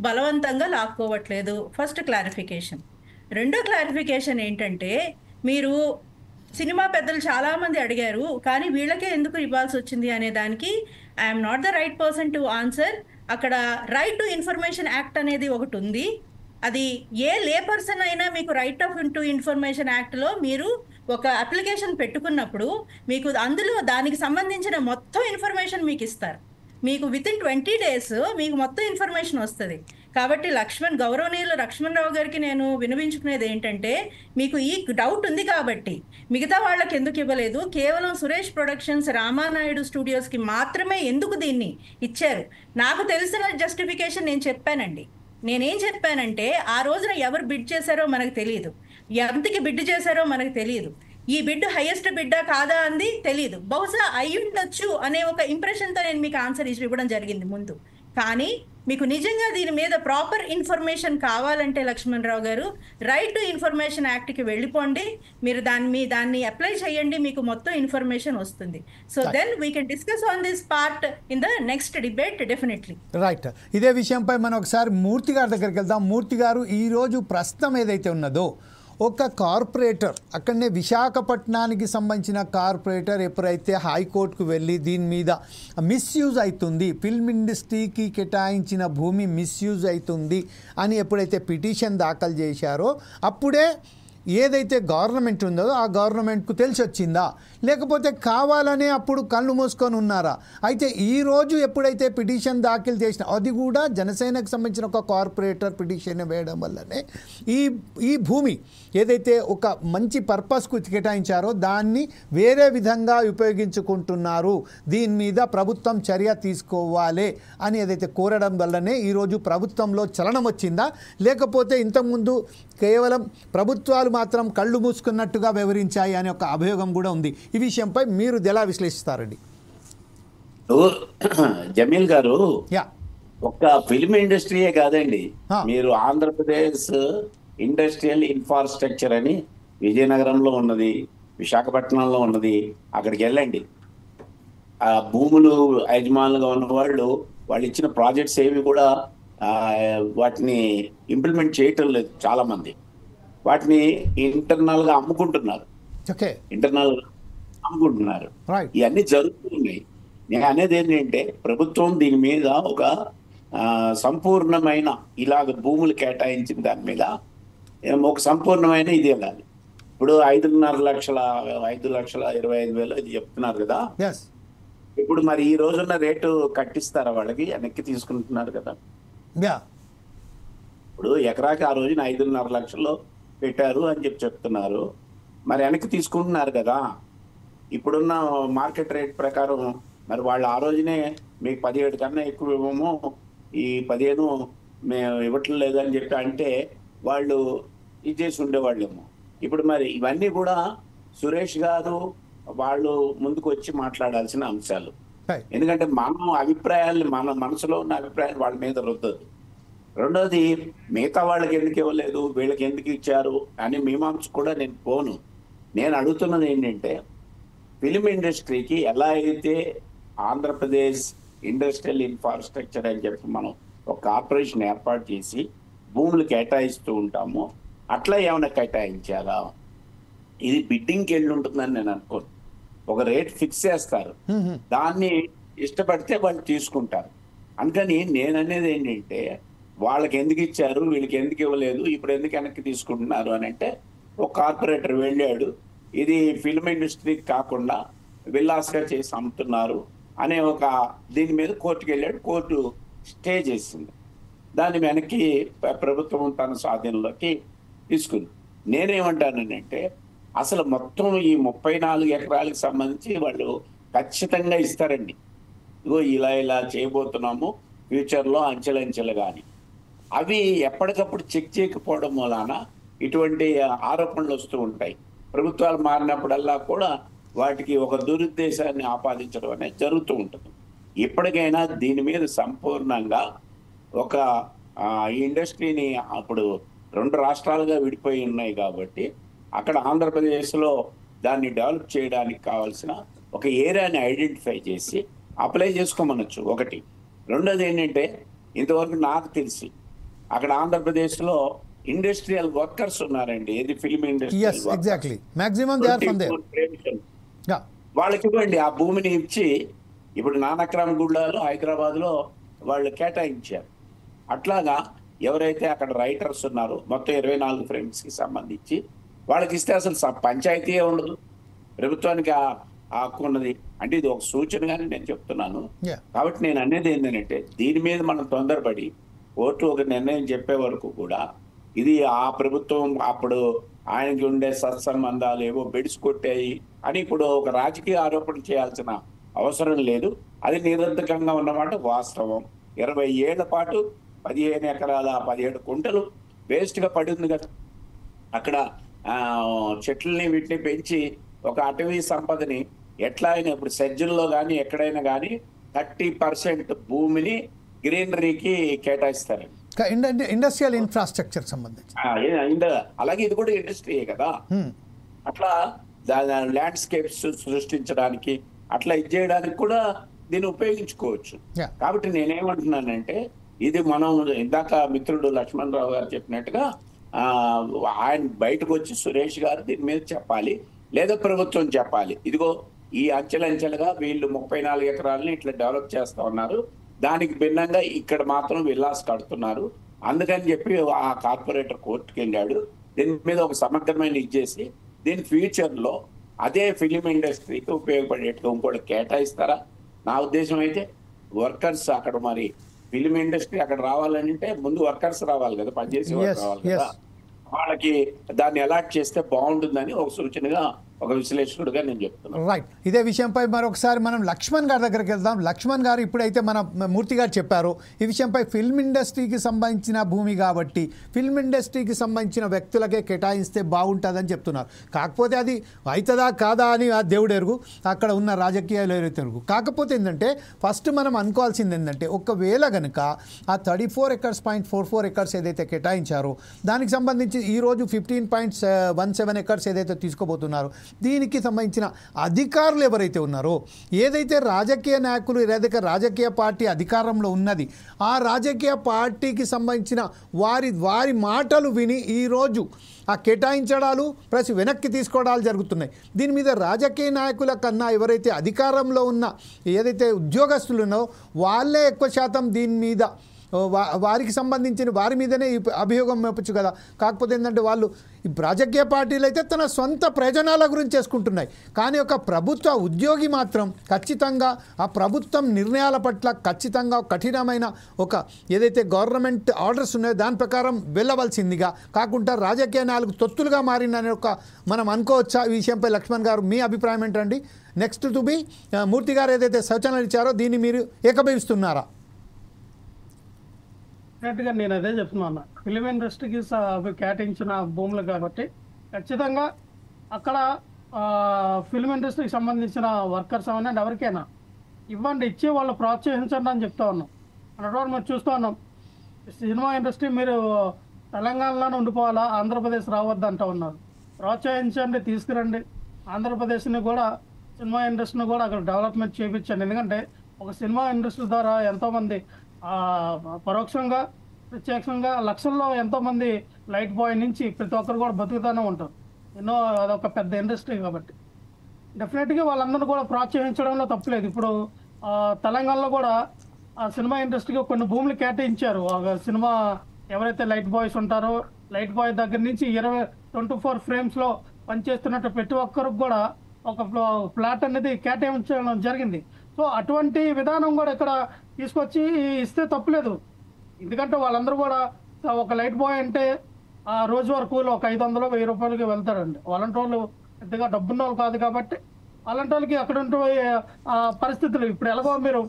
బలవంతంగా లాక్కోవట్లేదు. First clarification. రెండో క్లారిఫికేషన్ ఏంటంటే, మీరు సినిమా పెద్దలు చాలామంది అడిగారు, కానీ వీళ్ళకే ఎందుకు ఇవ్వాల్సి వచ్చింది అనే దానికి I'm not the right person to answer. అక్కడ రైట్ టు ఇన్ఫర్మేషన్ యాక్ట్ అనేది ఒకటి ఉంది. అది ఏ లే పర్సన్ అయినా మీకు రైట్ ఆఫ్ టు ఇన్ఫర్మేషన్ యాక్ట్లో మీరు ఒక అప్లికేషన్ పెట్టుకున్నప్పుడు మీకు అందులో దానికి సంబంధించిన మొత్తం ఇన్ఫర్మేషన్ మీకు ఇస్తారు. మీకు వితిన్ 20 days మీకు మొత్తం ఇన్ఫర్మేషన్ వస్తుంది. కాబట్టి గౌరవనీయులు లక్ష్మణ్ రావు గారికి నేను వినవించుకునేది ఏంటంటే, మీకు ఈ డౌట్ ఉంది కాబట్టి మిగతా వాళ్ళకి ఎందుకు ఇవ్వలేదు, కేవలం సురేష్ ప్రొడక్షన్స్ రామానాయుడు స్టూడియోస్కి మాత్రమే ఎందుకు దీన్ని ఇచ్చారు? నాకు తెలిసిన జస్టిఫికేషన్ నేను చెప్పానండి. నేనేం చెప్పానంటే, ఆ రోజున ఎవరు బిడ్ చేశారో మనకు తెలియదు, ఎంతకి బిడ్ చేశారో మనకు తెలియదు, ఈ బిడ్ హైయెస్ట్ బిడ్డా కాదా అంది తెలియదు, బహుశా అయి ఉండొచ్చు అనే ఒక ఇంప్రెషన్తో నేను మీకు ఆన్సర్ ఇవ్వడం జరిగింది ముందు. కానీ మీకు నిజంగా దీని మీద ప్రాపర్ ఇన్ఫర్మేషన్ కావాలంటే లక్ష్మణ్ రావు గారు రైట్ టు ఇన్ఫర్మేషన్ యాక్ట్కి వెళ్ళిపోండి, మీరు దాన్ని అప్లై చేయండి, మీకు మొత్తం ఇన్ఫర్మేషన్ వస్తుంది. So then we can discuss on this part in the next debate definitely. Right. ఇదే విషయంపై మనం ఒకసారి మూర్తి గారి దగ్గరికి వెళ్దాం. మూర్తి గారు, ఈరోజు ప్రస్తుతం ఏదైతే ఉన్నదో ఒక కార్పొరేటర్ అక్కడనే విశాఖపట్నానికి సంబంధించిన కార్పొరేటర్ ఎప్పుడైతే హైకోర్టుకు వెళ్ళి దీని మీద మిస్యూజ్ అవుతుంది, ఫిల్మ్ ఇండస్ట్రీకి కేటాయించిన భూమి మిస్యూజ్ అవుతుంది అని ఎప్పుడైతే పిటిషన్ దాఖలు చేశారో అప్పుడే ఏదైతే గవర్నమెంట్ ఉందో ఆ గవర్నమెంట్కు తెలిసి వచ్చిందా, లేకపోతే కావాలనే అప్పుడు కళ్ళు మూసుకొని ఉన్నారా? అయితే ఈరోజు ఎప్పుడైతే పిటిషన్ దాఖలు చేసిన అది కూడా జనసేనకు సంబంధించిన ఒక కార్పొరేటర్ పిటిషన్ వేయడం వల్లనే ఈ భూమి ఏదైతే ఒక మంచి పర్పస్కు కేటాయించారో దాన్ని వేరే విధంగా ఉపయోగించుకుంటున్నారు, దీని మీద ప్రభుత్వం చర్య తీసుకోవాలి అని ఏదైతే కోరడం వల్లనే ఈరోజు ప్రభుత్వంలో చలనం వచ్చిందా, లేకపోతే ఇంతకుముందు కేవలం ప్రభుత్వాలు మాత్రం కళ్ళు మూసుకున్నట్టుగా వివరించాయి అనే ఒక అభియోగం కూడా ఉంది. ఈ విషయంపై మీరు ఎలా విశ్లేషిస్తారండి? జమీల్ గారు, ఒక్క ఫిల్మ్ ఇండస్ట్రీయే కాదండి, మీరు ఆంధ్రప్రదేశ్ ఇండస్ట్రియల్ ఇన్ఫ్రాస్ట్రక్చర్ అని విజయనగరంలో ఉన్నది, విశాఖపట్నంలో ఉన్నది, అక్కడికి వెళ్ళండి. ఆ భూములు యజమానులుగా ఉన్న వాళ్ళు ఇచ్చిన ప్రాజెక్ట్స్ ఏవి కూడా వాటిని ఇంప్లిమెంట్ చేయటం లేదు. చాలా మంది వాటిని ఇంటర్నల్గా అమ్ముకుంటున్నారు. ఇంటర్నల్ అమ్ముకుంటున్నారు. ఇవన్నీ జరుగుతున్నాయి. నేను అనేది ఏంటంటే ప్రభుత్వం దీని మీద ఒక సంపూర్ణమైన ఇలాగ భూములు కేటాయించిన దాని మీద ఒక సంపూర్ణమైన ఇది వెళ్ళాలి. ఇప్పుడు 5,25,000 ఇది చెప్తున్నారు కదా. ఇప్పుడు మరి ఈ రోజున్న రేటు కట్టిస్తారా వాళ్ళకి? వెనక్కి తీసుకుంటున్నారు కదా. ఇప్పుడు ఎకరాకి ఆ రోజున 5,5 లక్షలు పెట్టారు అని చెప్తున్నారు. మరి వెనక్కి తీసుకుంటున్నారు కదా. ఇప్పుడున్న మార్కెట్ రేట్ ప్రకారం మరి వాళ్ళు ఆ రోజునే మీకు 17 కన్నా ఎక్కువ ఇవ్వము, ఈ 15 మేము ఇవ్వట్లేదు అని చెప్పి అంటే వాళ్ళు ఇది చేసి ఉండేవాళ్ళేమో. ఇప్పుడు మరి ఇవన్నీ కూడా సురేష్ గారు వాళ్ళు ముందుకు వచ్చి మాట్లాడాల్సిన అంశాలు. ఎందుకంటే మనం అభిప్రాయాల్ని, మన మనసులో ఉన్న అభిప్రాయాలు వాళ్ళ మీద రుద్దదు. రెండోది, మిగతా వాళ్ళకి ఎందుకు ఇవ్వలేదు, వీళ్ళకి ఎందుకు ఇచ్చారు అని మీమాంస కూడా నేను పోను. నేను అడుగుతున్నది ఏంటంటే, ఫిలిం ఇండస్ట్రీకి ఎలా అయితే ఆంధ్రప్రదేశ్ ఇండస్ట్రియల్ ఇన్ఫ్రాస్ట్రక్చర్ అని చెప్పి మనం ఒక కార్పొరేషన్ ఏర్పాటు చేసి భూములు కేటాయిస్తూ ఉంటామో అట్లా ఏమైనా కేటాయించారా? ఇది బిడ్డింగ్కి వెళ్ళి ఉంటుందని నేను అనుకోను. ఒక రేట్ ఫిక్స్ చేస్తారు, దాన్ని ఇష్టపడితే వాళ్ళు తీసుకుంటారు. అందుకని నేను అనేది ఏంటంటే, వాళ్ళకి ఎందుకు ఇచ్చారు, వీళ్ళకి ఎందుకు ఇవ్వలేదు, ఇప్పుడు ఎందుకు వెనక్కి తీసుకుంటున్నారు అని అంటే, ఒక కార్పొరేటర్ వెళ్ళాడు, ఇది ఫిల్మ్ ఇండస్ట్రీకి కాకుండా విల్లాస్గా చేసి అమ్ముతున్నారు అనే ఒక దీని మీద కోర్టుకు వెళ్ళాడు. కోర్టు స్టే చేసింది. దాన్ని వెనక్కి ప్రభుత్వం తన స్వాధీనంలోకి తీసుకుంది. నేనేమంటానంటే, అసలు మొత్తం ఈ 34 ఎకరాలకు సంబంధించి వాళ్ళు ఖచ్చితంగా ఇస్తారండి. ఇగో ఇలా చేయబోతున్నాము ఫ్యూచర్లో అంచెలంచెలు కానీ, అవి ఎప్పటికప్పుడు చెక్ చేయకపోవడం వలన ఇటువంటి ఆరోపణలు వస్తూ ఉంటాయి. ప్రభుత్వాలు మారినప్పుడల్లా కూడా వాటికి ఒక దురుద్దేశాన్ని ఆపాదించడం అనేది జరుగుతూ ఉంటుంది. ఇప్పటికైనా దీని మీద సంపూర్ణంగా ఒక ఈ ఇండస్ట్రీని, అప్పుడు 2 రాష్ట్రాలుగా విడిపోయి ఉన్నాయి కాబట్టి అక్కడ ఆంధ్రప్రదేశ్లో దాన్ని డెవలప్ చేయడానికి కావాల్సిన ఒక ఏరియాని ఐడెంటిఫై చేసి అప్లై చేసుకోమనొచ్చు ఒకటి. రెండోది ఏంటంటే, ఇంతవరకు నాకు తెలిసి అక్కడ ఆంధ్రప్రదేశ్లో ఇండస్ట్రియల్ వర్కర్స్ ఉన్నారండి. ఏది ఫిల్మ్ ఇండస్ట్రీ, వాళ్ళకి ఇవ్వండి ఆ భూమిని ఇచ్చి. ఇప్పుడు నానక్రామ్ గుళ్ళలో హైదరాబాద్లో వాళ్ళు కేటాయించారు. అట్లాగా ఎవరైతే అక్కడ రైటర్స్ ఉన్నారో మొత్తం 24 ఫ్రేమ్స్కి సంబంధించి వాళ్ళకి ఇస్తే అసలు పంచాయతీయే ఉండదు, ప్రభుత్వానికి హక్కు ఉన్నది. అంటే ఇది ఒక సూచనగానే నేను చెప్తున్నాను. కాబట్టి నేను అనేది ఏంటంటే, దీని మీద మనం తొందరపడి కోర్టు ఒక నిర్ణయం చెప్పే వరకు కూడా ఇది ఆ ప్రభుత్వం అప్పుడు ఆయనకి ఉండే సత్సంబంధాలు ఏవో బెడిసి కొట్టాయి అని ఇప్పుడు ఒక రాజకీయ ఆరోపణ చేయాల్సిన అవసరం లేదు. అది నిరర్ధకంగా ఉన్నమాట వాస్తవం. 20 ఏళ్ల పాటు 15 ఎకరాల 17 కుంటలు వేస్ట్గా పడి ఉంది కదా. అక్కడ చెట్లని వీటిని పెంచి ఒక అటవీ సంపదని ఎట్లా అయినా ఇప్పుడు సజ్జల్లో కానీ ఎక్కడైనా కానీ 30% భూమిని గ్రీనరీకి కేటాయిస్తారండి. ఇండస్ట్రియల్ ఇన్ఫ్రాస్ట్రక్చర్ సంబంధించి అలాగే ఇది కూడా ఇండస్ట్రీయే కదా. అట్లా ల్యాండ్స్కేప్స్ సృష్టించడానికి అట్లా ఇది చేయడానికి కూడా దీన్ని ఉపయోగించుకోవచ్చు. కాబట్టి నేనేమంటున్నానంటే, ఇది మనం ఇందాక మిత్రుడు లక్ష్మణరావు గారు చెప్పినట్టుగా ఆయన బయటకు వచ్చి సురేష్ గారు దీని మీద చెప్పాలి, లేదా ప్రభుత్వం చెప్పాలి. ఇదిగో ఈ అంచెలంచెలుగా వీళ్ళు 34 ఎకరాలని ఇట్లా డెవలప్ చేస్తా ఉన్నారు, దానికి భిన్నంగా ఇక్కడ మాత్రం విల్లాస్ కడుతున్నారు, అందుకని చెప్పి ఆ కార్పొరేటర్ కోర్టుకు వెళ్ళాడు. దీని మీద ఒక సమగ్రమైన ఇచ్చేసి దీని ఫ్యూచర్లో అదే ఫిలిం ఇండస్ట్రీకి ఉపయోగపడేట్టుగా ఇంకోటి కేటాయిస్తారా? నా ఉద్దేశం అయితే వర్కర్స్ అక్కడ, మరి ఫిలిం ఇండస్ట్రీ అక్కడ రావాలని అంటే ముందు వర్కర్స్ రావాలి కదా, పనిచేసే వాళ్ళు రావాలి కదా. వాళ్ళకి దాన్ని అలాట్ చేస్తే బాగుంటుందని ఒక సూచనగా, ఒక విశ్లేషకుడిగా నేను చెప్తున్నాను. రైట్. ఇదే విషయంపై మరొకసారి మనం లక్ష్మణ్ గారి దగ్గరికి వెళ్దాం. లక్ష్మణ్ గారు, ఇప్పుడైతే మన మూర్తి గారు చెప్పారు ఈ విషయంపై, ఫిల్మ్ ఇండస్ట్రీకి సంబంధించిన భూమి కాబట్టి ఫిల్మ్ ఇండస్ట్రీకి సంబంధించిన వ్యక్తులకే కేటాయిస్తే బాగుంటుందని చెప్తున్నారు. కాకపోతే అది అవుతుందా కాదా అని ఆ దేవుడు ఎరుగు, అక్కడ ఉన్న రాజకీయాలు ఎరుగు. కాకపోతే ఏంటంటే, ఫస్ట్ మనం అనుకోవాల్సింది ఏంటంటే, ఒకవేళ కనుక ఆ 34.44 ఎకర్స్ ఏదైతే కేటాయించారో దానికి సంబంధించి ఈరోజు 15.17 ఎకర్స్ ఏదైతే తీసుకోబోతున్నారో దీనికి సంబంధించిన అధికారులు ఎవరైతే ఉన్నారో, ఏదైతే రాజకీయ నాయకులు, ఏదైతే రాజకీయ పార్టీ అధికారంలో ఉన్నది, ఆ రాజకీయ పార్టీకి సంబంధించిన వారి మాటలు విని ఈరోజు ఆ కేటాయించడాలు ప్లస్ వెనక్కి తీసుకోవడాలు జరుగుతున్నాయి. దీని మీద రాజకీయ నాయకుల కన్నా ఎవరైతే అధికారంలో ఉన్న ఏదైతే ఉద్యోగస్తులు ఉన్నారో వాళ్ళే ఎక్కువ శాతం దీని మీద వారికి సంబంధించిన వారి మీదనే ఈ అభియోగం మోపచ్చు కదా. కాకపోతే ఏంటంటే వాళ్ళు ఈ రాజకీయ పార్టీలు అయితే తన సొంత ప్రయోజనాల గురించి చేసుకుంటున్నాయి. కానీ ఒక ప్రభుత్వ ఉద్యోగి మాత్రం ఖచ్చితంగా ఆ ప్రభుత్వం నిర్ణయాల పట్ల ఖచ్చితంగా కఠినమైన ఒక ఏదైతే గవర్నమెంట్ ఆర్డర్స్ ఉన్నాయో దాని ప్రకారం వెళ్ళవలసిందిగా కాకుండా రాజకీయ నాయకులు తొత్తులుగా మారిందనే ఒక మనం అనుకోవచ్చా? ఈ విషయంపై లక్ష్మణ్ గారు మీ అభిప్రాయం ఏంటండి? నెక్స్ట్ టు బి మూర్తి గారు ఏదైతే సూచనలు ఇచ్చారో దీన్ని మీరు ఏకీభవిస్తున్నారా? కరెక్ట్గా నేను అదే చెప్తున్నాను. ఫిలిం ఇండస్ట్రీకి కేటాయించిన భూములు కాబట్టి ఖచ్చితంగా అక్కడ ఫిలిం ఇండస్ట్రీకి సంబంధించిన వర్కర్స్ అవన్నీ ఎవరికైనా ఇవ్వండి, ఇచ్చి వాళ్ళు ప్రోత్సహించండి అని చెప్తా ఉన్నాం. అన్నటువంటి మనం చూస్తూ ఉన్నాం. సినిమా ఇండస్ట్రీ మీరు తెలంగాణలోనే ఉండిపోవాలా, ఆంధ్రప్రదేశ్ రావద్దు అంటూ ఉన్నారు. ప్రోత్సహించండి, తీసుకురండి. ఆంధ్రప్రదేశ్ని కూడా సినిమా ఇండస్ట్రీని కూడా అక్కడ డెవలప్మెంట్ చేయించండి. ఎందుకంటే ఒక సినిమా ఇండస్ట్రీ ద్వారా ఎంతోమంది పరోక్షంగా ప్రత్యక్షంగా లక్షల్లో ఎంతోమంది లైట్ బాయ్ నుంచి ప్రతి ఒక్కరు కూడా బతుకుతూనే ఉంటారు. అదొక పెద్ద ఇండస్ట్రీ కాబట్టి డెఫినెట్గా వాళ్ళందరూ కూడా ప్రోత్సహించడంలో తప్పులేదు. ఇప్పుడు తెలంగాణలో కూడా ఆ సినిమా ఇండస్ట్రీకి కొన్ని భూములు కేటాయించారు. సినిమా ఎవరైతే లైట్ బాయ్స్ ఉంటారో లైట్ బాయ్ దగ్గర నుంచి 24 ఫ్రేమ్స్లో పనిచేస్తున్నట్టు ప్రతి ఒక్కరికి కూడా ఒక ప్లాట్ అనేది కేటాయించడం జరిగింది. సో అటువంటి విధానం కూడా ఇక్కడ తీసుకొచ్చి ఇస్తే తప్పులేదు. ఎందుకంటే వాళ్ళందరూ కూడా ఒక లైట్ బాయ్ అంటే ఆ రోజువారీ కూలి ఒక 500-1000 రూపాయలకి వెళ్తారండి. వాలంటీర్లు పెద్దగా డబ్బున్న వాళ్ళు కాదు కాబట్టి వాలంటీర్లకి అక్కడ ఉండే పరిస్థితులు ఇప్పుడు ఎలాగో మీరు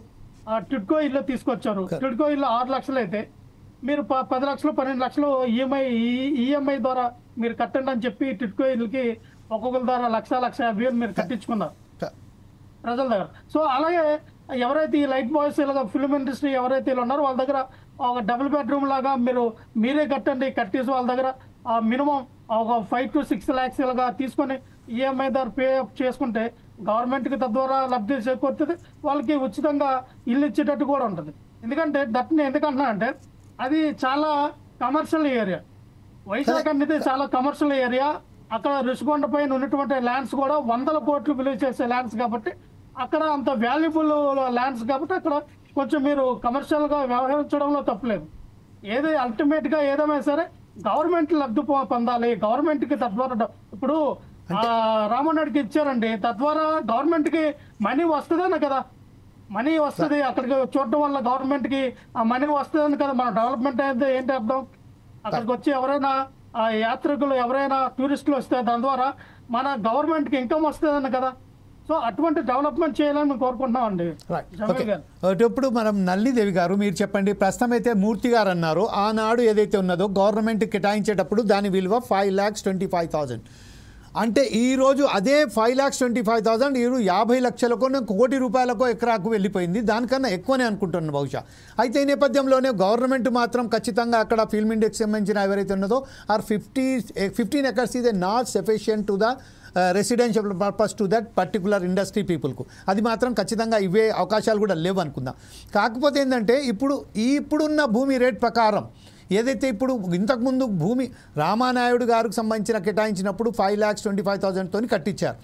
టిడ్కో ఇల్లు తీసుకొచ్చారు. టిడ్కో ఇల్లు 6 లక్షలు అయితే మీరు 10 లక్షలు 12 లక్షలు ఈఎంఐ ద్వారా మీరు కట్టండి అని చెప్పి టిడ్కో ఇల్లుకి ఒక్కొక్కరి ద్వారా 1,50,000 మీరు కట్టించుకున్నారు ప్రజల దగ్గర. సో అలాగే ఎవరైతే ఈ లైట్ బాయ్స్ ఇలాగ ఫిల్మ్ ఇండస్ట్రీ ఎవరైతే ఇలా ఉన్నారో వాళ్ళ దగ్గర ఒక డబుల్ బెడ్రూమ్ లాగా మీరే కట్టండి, కట్టేసి వాళ్ళ దగ్గర మినిమం ఒక 5 to 6 lakhs ఇలాగా తీసుకొని ఈఎంఐ ద్వారా పే చేసుకుంటే గవర్నమెంట్కి తద్వారా లబ్ధి చేకూరుతుంది. వాళ్ళకి ఉచితంగా ఇల్లు ఇచ్చేటట్టు కూడా ఉంటుంది. ఎందుకంటే దట్ని ఎందుకంటున్నా అంటే అది చాలా కమర్షియల్ ఏరియా. వైజాగ్ అనేది చాలా కమర్షియల్ ఏరియా. అక్కడ రుషికొండ పైన ఉన్నటువంటి ల్యాండ్స్ కూడా 100 కోట్లు విలువ చేసే ల్యాండ్స్ కాబట్టి అక్కడ అంత వాల్యుబుల్ ల్యాండ్స్ కాబట్టి అక్కడ కొంచెం మీరు కమర్షియల్గా వ్యవహరించడంలో తప్పలేదు. అల్టిమేట్గా ఏదైనా సరే గవర్నమెంట్ లబ్ధి పొందాలి. గవర్నమెంట్కి తద్వారా ఇప్పుడు రామనాయుడికి ఇచ్చారండి, తద్వారా గవర్నమెంట్కి మనీ వస్తుందనే కదా. మనీ వస్తుంది అక్కడికి చూడటం వల్ల గవర్నమెంట్కి ఆ మనీ వస్తుందని కదా. మన డెవలప్మెంట్ అయితే ఏంటి అర్థం? అక్కడికి వచ్చి ఎవరైనా యాత్రికులు ఎవరైనా టూరిస్టులు వస్తే దాని ద్వారా మన గవర్నమెంట్కి ఇన్కమ్ వస్తుందని కదా. సో అటువంటి డెవలప్మెంట్ చేయాలని మేము కోరుకుంటున్నాం అండి. ఇప్పుడు మనం నల్లిదేవి గారు మీరు చెప్పండి. ప్రస్తుతం అయితే మూర్తి గారు అన్నారు ఆనాడు ఏదైతే ఉన్నదో గవర్నమెంట్ కేటాయించేటప్పుడు దాని విలువ 5,25,000. అంటే ఈరోజు అదే 5,25,000 50 లక్షలకో 1 కోటి రూపాయలకో ఎకరాకు వెళ్ళిపోయింది. దానికన్నా ఎక్కువనే అనుకుంటున్నాను బహుశా. అయితే ఈ నేపథ్యంలోనే గవర్నమెంట్ మాత్రం ఖచ్చితంగా అక్కడ ఫిల్మ్ ఇండస్ట్రీ సంబంధించిన ఎవరైతే ఉన్నదో 15 acres is not sufficient to the residential purpose to that particular industry పీపుల్కు. అది మాత్రం ఖచ్చితంగా ఇవే అవకాశాలు కూడా లేవు అనుకుందాం. కాకపోతే ఏంటంటే ఇప్పుడున్న భూమి రేట్ ప్రకారం ఏదైతే ఇప్పుడు ఇంతకుముందు భూమి రామానాయుడు గారికి సంబంధించిన కేటాయించినప్పుడు 5,25,000తో కట్టించారు.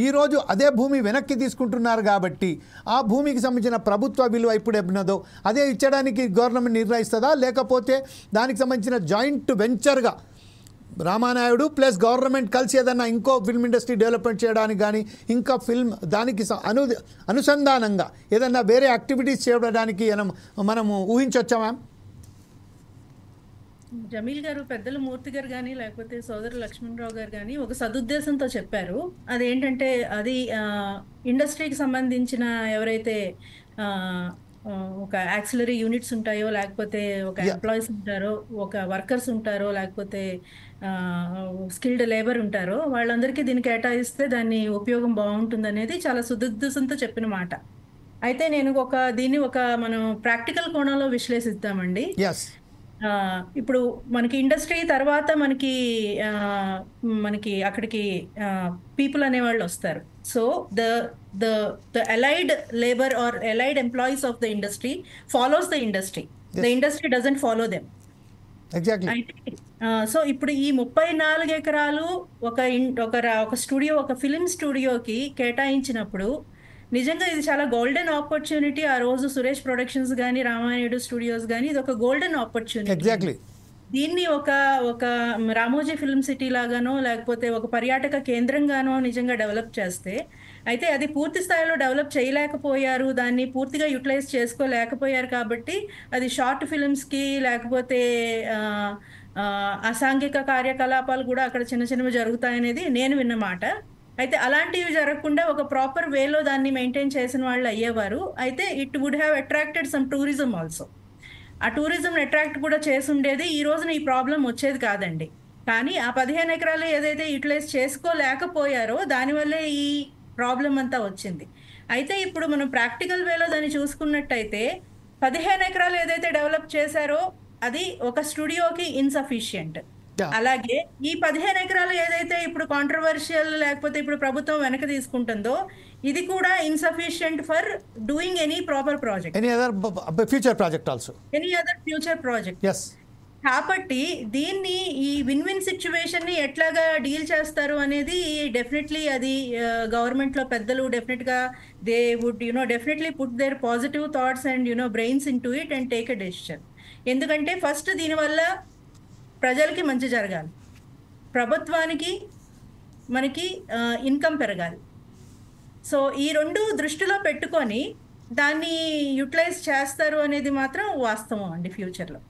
ఈరోజు అదే భూమి వెనక్కి తీసుకుంటున్నారు కాబట్టి ఆ భూమికి సంబంధించిన ప్రభుత్వ విలువ ఇప్పుడు ఉన్నదో అదే ఇచ్చడానికి గవర్నమెంట్ నిర్ణయిస్తుందా, లేకపోతే దానికి సంబంధించిన జాయింట్ వెంచర్గా రామానాయుడు ప్లస్ గవర్నమెంట్ కలిసి ఏదన్నా ఇంకో ఫిల్మ్ ఇండస్ట్రీ డెవలప్మెంట్ చేయడానికి కానీ ఇంకా ఫిల్మ్ దానికి అనుసంధానంగా ఏదన్నా వేరే యాక్టివిటీస్ చేయడానికి మనము ఊహించవచ్చా మ్యామ్? జమీల్ గారు, పెద్దలు మూర్తి గారు కానీ లేకపోతే సోదరు లక్ష్మణరావు గారు కానీ ఒక సదుద్దేశంతో చెప్పారు. అదేంటంటే అది ఇండస్ట్రీకి సంబంధించిన ఎవరైతే ఒక యాక్సిలరీ యూనిట్స్ ఉంటాయో, లేకపోతే ఒక ఎంప్లాయీస్ ఉంటారో, ఒక వర్కర్స్ ఉంటారో, లేకపోతే స్కిల్డ్ లేబర్ ఉంటారో వాళ్ళందరికీ దీన్ని కేటాయిస్తే దాన్ని ఉపయోగం బాగుంటుంది అనేది చాలా సదుద్దేశంతో చెప్పిన మాట. అయితే నేను దీన్ని మనం ప్రాక్టికల్ కోణంలో విశ్లేషిద్దామండి. ఇప్పుడు మనకి ఇండస్ట్రీ తర్వాత మనకి అక్కడికి పీపుల్ అనేవాళ్ళు వస్తారు. So the allied labour or allied employees of the industry follows the industry. The industry doesn't follow them. అయితే సో ఇప్పుడు ఈ 34 ఎకరాలు ఒక స్టూడియో, ఒక ఫిలిం స్టూడియోకి కేటాయించినప్పుడు నిజంగా ఇది చాలా గోల్డెన్ ఆపర్చునిటీ. ఆ రోజు సురేష్ ప్రొడక్షన్స్ కానీ రామానాయుడు స్టూడియోస్ కానీ ఇది ఒక గోల్డెన్ ఆపర్చునిటీ. దీన్ని ఒక రామోజీ ఫిల్మ్ సిటీ లాగానో లేకపోతే ఒక పర్యాటక కేంద్రంగానో నిజంగా డెవలప్ చేస్తే, అయితే అది పూర్తి స్థాయిలో డెవలప్ చేయలేకపోయారు, దాన్ని పూర్తిగా యూటిలైజ్ చేసుకోలేకపోయారు. కాబట్టి అది షార్ట్ ఫిల్మ్స్కి లేకపోతే అసాంఘిక కార్యకలాపాలు కూడా అక్కడ చిన్న చిన్నవి జరుగుతాయనేది నేను విన్న మాట. అయితే అలాంటివి జరగకుండా ఒక ప్రాపర్ వేలో దాన్ని మెయింటైన్ చేసిన వాళ్ళు అయ్యేవారు. అయితే it would have attracted some tourism also. ఆ టూరిజం అట్రాక్ట్ కూడా చేసి ఉండేది. ఈ రోజున ఈ ప్రాబ్లం వచ్చేది కాదండి. కానీ ఆ 15 ఎకరాలు ఏదైతే యూటిలైజ్ చేసుకోలేకపోయారో దానివల్లే ఈ ప్రాబ్లం అంతా వచ్చింది. అయితే ఇప్పుడు మనం ప్రాక్టికల్ వేలో దాన్ని చూసుకున్నట్టయితే 15 ఎకరాలు ఏదైతే డెవలప్ చేశారో అది ఒక స్టూడియోకి ఇన్సఫిషియంట్. అలాగే ఈ 15 ఎకరాలు ఏదైతే ఇప్పుడు కాంట్రవర్షియల్ లేకపోతే ఇప్పుడు ప్రభుత్వం వెనక తీసుకుంటుందో ఇది కూడా insufficient for doing any proper project, any other future project. కాబట్టి దీన్ని ఈ విన్ విన్ సిచ్యువేషన్ ని ఎట్లాగా డీల్ చేస్తారు అనేది డెఫినెట్లీ అది గవర్నమెంట్ లో పెద్దలు డెఫినెట్ గా they would definitely put their positive thoughts and brains into it and take a decision. ఎందుకంటే ఫస్ట్ దీనివల్ల ప్రజలకి మంచి జరగాలి, ప్రభుత్వానికి మనకి ఇన్కమ్ పెరగాలి. సో ఈ రెండు దృష్టిలో పెట్టుకొని దాన్ని యూటిలైజ్ చేస్తారు అనేది మాత్రం వాస్తవం అండి ఫ్యూచర్లో.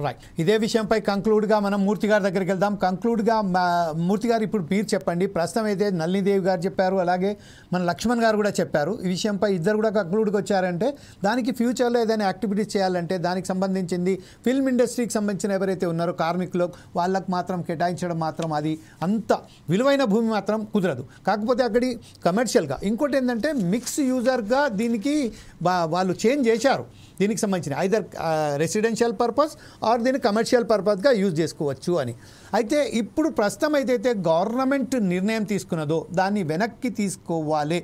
రైట్. ఇదే విషయంపై కంక్లూడ్గా మనం మూర్తి గారి దగ్గరికి వెళ్దాం. కంక్లూడ్గా మూర్తి గారు ఇప్పుడు మీరు చెప్పండి. ప్రస్తుతం అయితే నళినీదేవి గారు చెప్పారు, అలాగే మన లక్ష్మణ్ గారు కూడా చెప్పారు. ఈ విషయంపై ఇద్దరు కూడా కంక్లూడ్కి వచ్చారంటే దానికి ఫ్యూచర్లో ఏదైనా యాక్టివిటీస్ చేయాలంటే దానికి సంబంధించింది ఫిల్మ్ ఇండస్ట్రీకి సంబంధించిన ఎవరైతే ఉన్నారో కార్మికులు వాళ్ళకు మాత్రం కేటాయించడం మాత్రం అది అంత విలువైన భూమి మాత్రం కుదరదు. కాకపోతే అక్కడి కమర్షియల్గా ఇంకోటి ఏంటంటే మిక్స్ యూజర్గా దీనికి వాళ్ళు చేంజ్ చేశారు. దీనికి సంబంధించిన ఐదర్ రెసిడెన్షియల్ పర్పస్ ఆర్ దీన్ని కమర్షియల్ పర్పస్గా యూజ్ చేసుకోవచ్చు అని. అయితే ఇప్పుడు ప్రస్తుతం ఏదైతే గవర్నమెంట్ నిర్ణయం తీసుకున్నదో దాన్ని వెనక్కి తీసుకోవాలి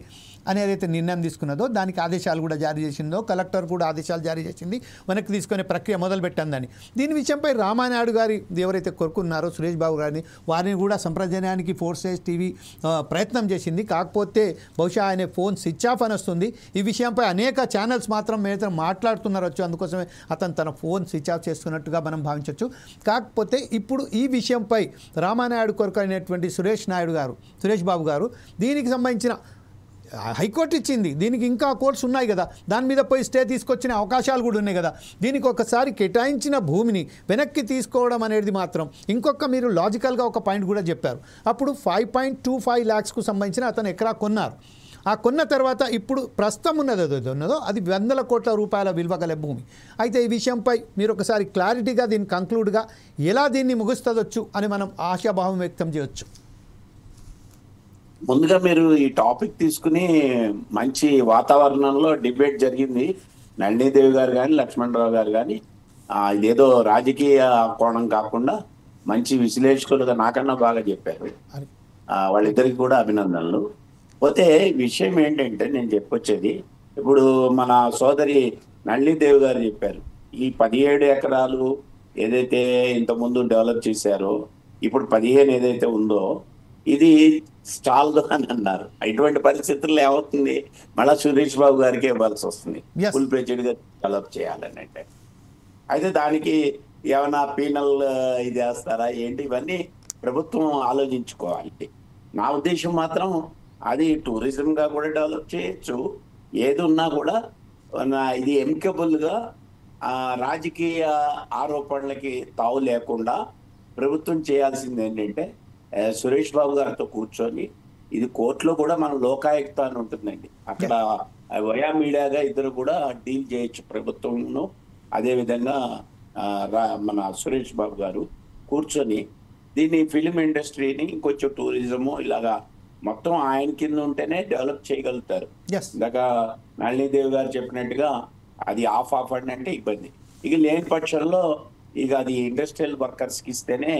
అని ఏదైతే నిర్ణయం తీసుకున్నదో దానికి ఆదేశాలు కూడా జారీ చేసిందో, కలెక్టర్ కూడా ఆదేశాలు జారీ చేసింది, వెనక్కి తీసుకునే ప్రక్రియ మొదలుపెట్టిందని. దీని విషయంపై రామానాయుడు గారి ఎవరైతే కోరుకున్నారో సురేష్ బాబు గారిని వారిని కూడా సంప్రదించడానికి ఫోర్సెస్ టీవీ ప్రయత్నం చేసింది. కాకపోతే బహుశా ఆయన ఫోన్ స్విచ్ ఆఫ్ అని వస్తుంది. ఈ విషయంపై అనేక ఛానల్స్ మాత్రం మీద మాట్లాడుతున్నారు, అందుకోసమే అతను తన ఫోన్ స్విచ్ ఆఫ్ చేస్తున్నట్టుగా మనం భావించవచ్చు. కాకపోతే ఇప్పుడు ఈ విషయంపై రామానాయుడు కొరకు అయినటువంటి సురేష్ బాబు గారు దీనికి సంబంధించిన హైకోర్టు ఇచ్చింది, దీనికి ఇంకా కోర్ట్స్ ఉన్నాయి కదా, దాని మీద పోయి స్టే తీసుకొచ్చిన అవకాశాలు కూడా ఉన్నాయి కదా. దీనికి ఒకసారి కేటాయించిన భూమిని వెనక్కి తీసుకోవడం అనేది మాత్రం ఇంకొక మీరు లాజికల్గా ఒక పాయింట్ కూడా చెప్పారు. అప్పుడు 5.25 lakhsకు సంబంధించిన అతను ఎకరా కొన్నారు. ఆ కొన్న తర్వాత ఇప్పుడు ప్రస్తుతం ఉన్నదో అది 100 కోట్ల రూపాయల విలువ గల భూమి. అయితే ఈ విషయంపై మీరు ఒకసారి క్లారిటీగా దీన్ని కంక్లూడ్గా ఎలా దీన్ని ముగుస్తదొచ్చు అని మనం ఆశాభావం వ్యక్తం చేయొచ్చు. ముందుగా మీరు ఈ టాపిక్ తీసుకుని మంచి వాతావరణంలో డిబేట్ జరిగింది. నళినీదేవి గారు కానీ లక్ష్మణరావు గారు కానీ ఇదేదో రాజకీయ కోణం కాకుండా మంచి విశ్లేషకులుగా నాకన్నా బాగా చెప్పారు. వాళ్ళిద్దరికి కూడా అభినందనలు. పోతే విషయం ఏంటంటే నేను చెప్పొచ్చేది, ఇప్పుడు మన సోదరి నళినీదేవి గారు చెప్పారు, ఈ 17 ఎకరాలు ఏదైతే ఇంతకుముందు డెవలప్ చేశారో ఇప్పుడు 15 ఏదైతే ఉందో ఇది స్టాల్ అని అన్నారు. ఇటువంటి పరిస్థితుల్లో ఏమవుతుంది, మళ్ళా సురేష్ బాబు గారికి ఇవ్వాల్సి వస్తుంది ఫుల్ ప్లేజెడ్ గా డెవలప్ చేయాలని. అంటే అయితే దానికి ఏమైనా పీనల్ ఇది వేస్తారా ఏంటి, ఇవన్నీ ప్రభుత్వం ఆలోచించుకోవాలి. నా ఉద్దేశం మాత్రం అది టూరిజం గా కూడా డెవలప్ చేయొచ్చు. ఏది ఉన్నా కూడా ఇది ఎమికబుల్ గా రాజకీయ ఆరోపణలకి తావు లేకుండా ప్రభుత్వం చేయాల్సింది ఏంటంటే సురేష్ బాబు గారితో కూర్చొని ఇది కోర్టులో కూడా మనం లోకాయుక్త అని ఉంటుందండి, అక్కడ వయా మీడియాగా ఇద్దరు కూడా డీల్ చేయొచ్చు, ప్రభుత్వంను అదేవిధంగా మన సురేష్ బాబు గారు కూర్చొని దీన్ని ఫిలిం ఇండస్ట్రీని ఇంకొంచెం టూరిజము ఇలాగా మొత్తం ఆయన కింద ఉంటేనే డెవలప్ చేయగలుగుతారు. ఇందాక నళినీదేవి గారు చెప్పినట్టుగా అది ఆఫ్ అంటే ఇబ్బంది. ఇక లేని పక్షంలో ఇక అది ఇండస్ట్రియల్ వర్కర్స్కి ఇస్తేనే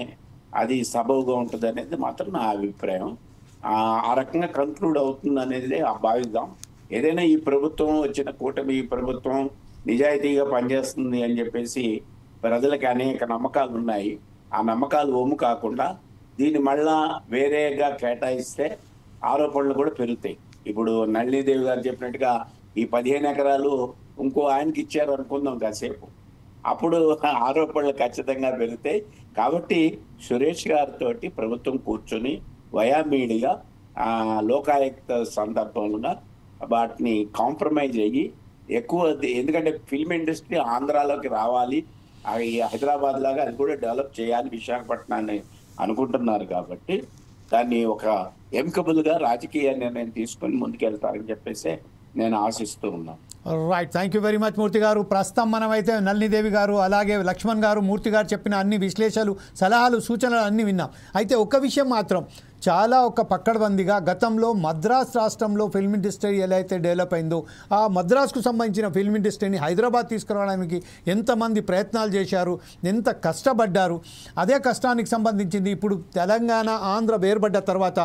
అది సబబుగా ఉంటుంది అనేది మాత్రం నా అభిప్రాయం. ఆ రకంగా కంక్లూడ్ అవుతుంది అనేది భావిద్దాం. ఏదైనా ఈ ప్రభుత్వం వచ్చిన కూటమి ప్రభుత్వం నిజాయితీగా పనిచేస్తుంది అని చెప్పేసి ప్రజలకు అనేక నమ్మకాలు ఉన్నాయి. ఆ నమ్మకాలు ఒమ్ము కాకుండా దీన్ని మళ్ళా వేరేగా కేటాయిస్తే ఆరోపణలు కూడా పెరుగుతాయి. ఇప్పుడు నళినీదేవి గారు చెప్పినట్టుగా ఈ 15 ఎకరాలు ఇంకో ఆయనకి ఇచ్చారు అనుకుందాం కాసేపు, అప్పుడు ఆరోపణలు ఖచ్చితంగా పెరుగుతాయి. కాబట్టి సురేష్ గారితో ప్రభుత్వం కూర్చొని వయామీడిగా లోకాయుక్త సందర్భంగా వాటిని కాంప్రమైజ్ అయ్యి ఎక్కువ, ఎందుకంటే ఫిల్మ్ ఇండస్ట్రీ ఆంధ్రాలోకి రావాలి, హైదరాబాద్ లాగా అది కూడా డెవలప్ చేయాలి విశాఖపట్నాన్ని అనుకుంటున్నారు. కాబట్టి దాన్ని ఒక ఎంకబుల్గా రాజకీయ నిర్ణయం తీసుకొని ముందుకెళ్తారని చెప్పేసి నేను ఆశిస్తూ ఉన్నాను. Right, thank you very much Murthy గారు. ప్రస్తుతం మనమైతే నళినీదేవి గారు అలాగే లక్ష్మణ్ గారు మూర్తి గారు చెప్పిన అన్ని విశ్లేషణలు, సలహాలు, సూచనలు అన్నీ విన్నాం. అయితే ఒక విషయం మాత్రం చాలా ఒక పక్కడబందిగా, గతంలో మద్రాస్ రాష్ట్రంలో ఫిల్మ్ ఇండస్ట్రీ ఎలా అయితే డెవలప్ అయిందో ఆ మద్రాస్కు సంబంధించిన ఫిల్మ్ ఇండస్ట్రీని హైదరాబాద్ తీసుకురావడానికి ఎంతమంది ప్రయత్నాలు చేశారు, ఎంత కష్టపడ్డారు. అదే కష్టానికి సంబంధించింది ఇప్పుడు తెలంగాణ ఆంధ్ర వేర్పడ్డ తర్వాత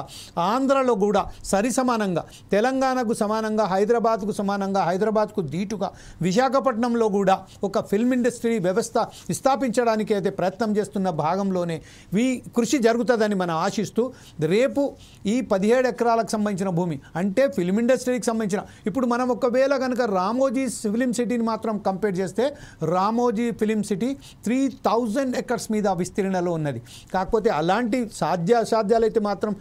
ఆంధ్రలో కూడా సరిసమానంగా, తెలంగాణకు సమానంగా, హైదరాబాద్కు సమానంగా, హైదరాబాద్కు దీటుగా విశాఖపట్నంలో కూడా ఒక ఫిల్మ్ ఇండస్ట్రీ వ్యవస్థ స్థాపించడానికి అయితే ప్రయత్నం చేస్తున్న భాగంలోనే కృషి జరుగుతుందని మనం ఆశిస్తూ, రేపు ఈ 17 ఎకరాలకు సంబంధించిన భూమి అంటే ఫిల్మ్ ఇండస్ట్రీకి సంబంధించిన, ఇప్పుడు మనం ఒకవేళ కనుక రామోజీ ఫిలిం సిటీని మాత్రం కంపేర్ చేస్తే రామోజీ ఫిలిం సిటీ 3000 ఎకర్స్ మీద విస్తీర్ణలో ఉన్నది. కాకపోతే అలాంటి అసాధ్యాలు అయితే మాత్రం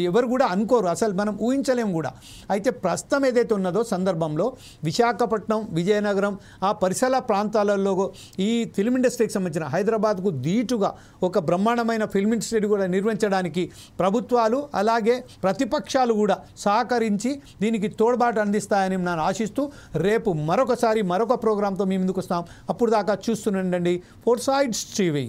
ఎవరు కూడా అనుకోరు, అసలు మనం ఊహించలేము కూడా. అయితే ప్రస్తుతం ఏదైతే ఉన్నదో సందర్భంలో విశాఖపట్నం, విజయనగరం ఆ పరిసర ప్రాంతాలలో ఈ ఫిల్మ్ ఇండస్ట్రీకి సంబంధించిన హైదరాబాద్కు దీటుగా ఒక బ్రహ్మాండమైన ఫిల్మ్ ఇండస్ట్రీ కూడా నిర్వహించడానికి ప్రభుత్వాలు అలాగే ప్రతిపక్షాలు కూడా సహకరించి దీనికి తోడ్పాటు అందిస్తాయని నేను ఆశిస్తూ రేపు మరొక ప్రోగ్రాంతో మీ ముందుకు వస్తాం. అప్పుడు దాకా చూస్తుండండి ఫోర్సైడ్స్ టీవీ.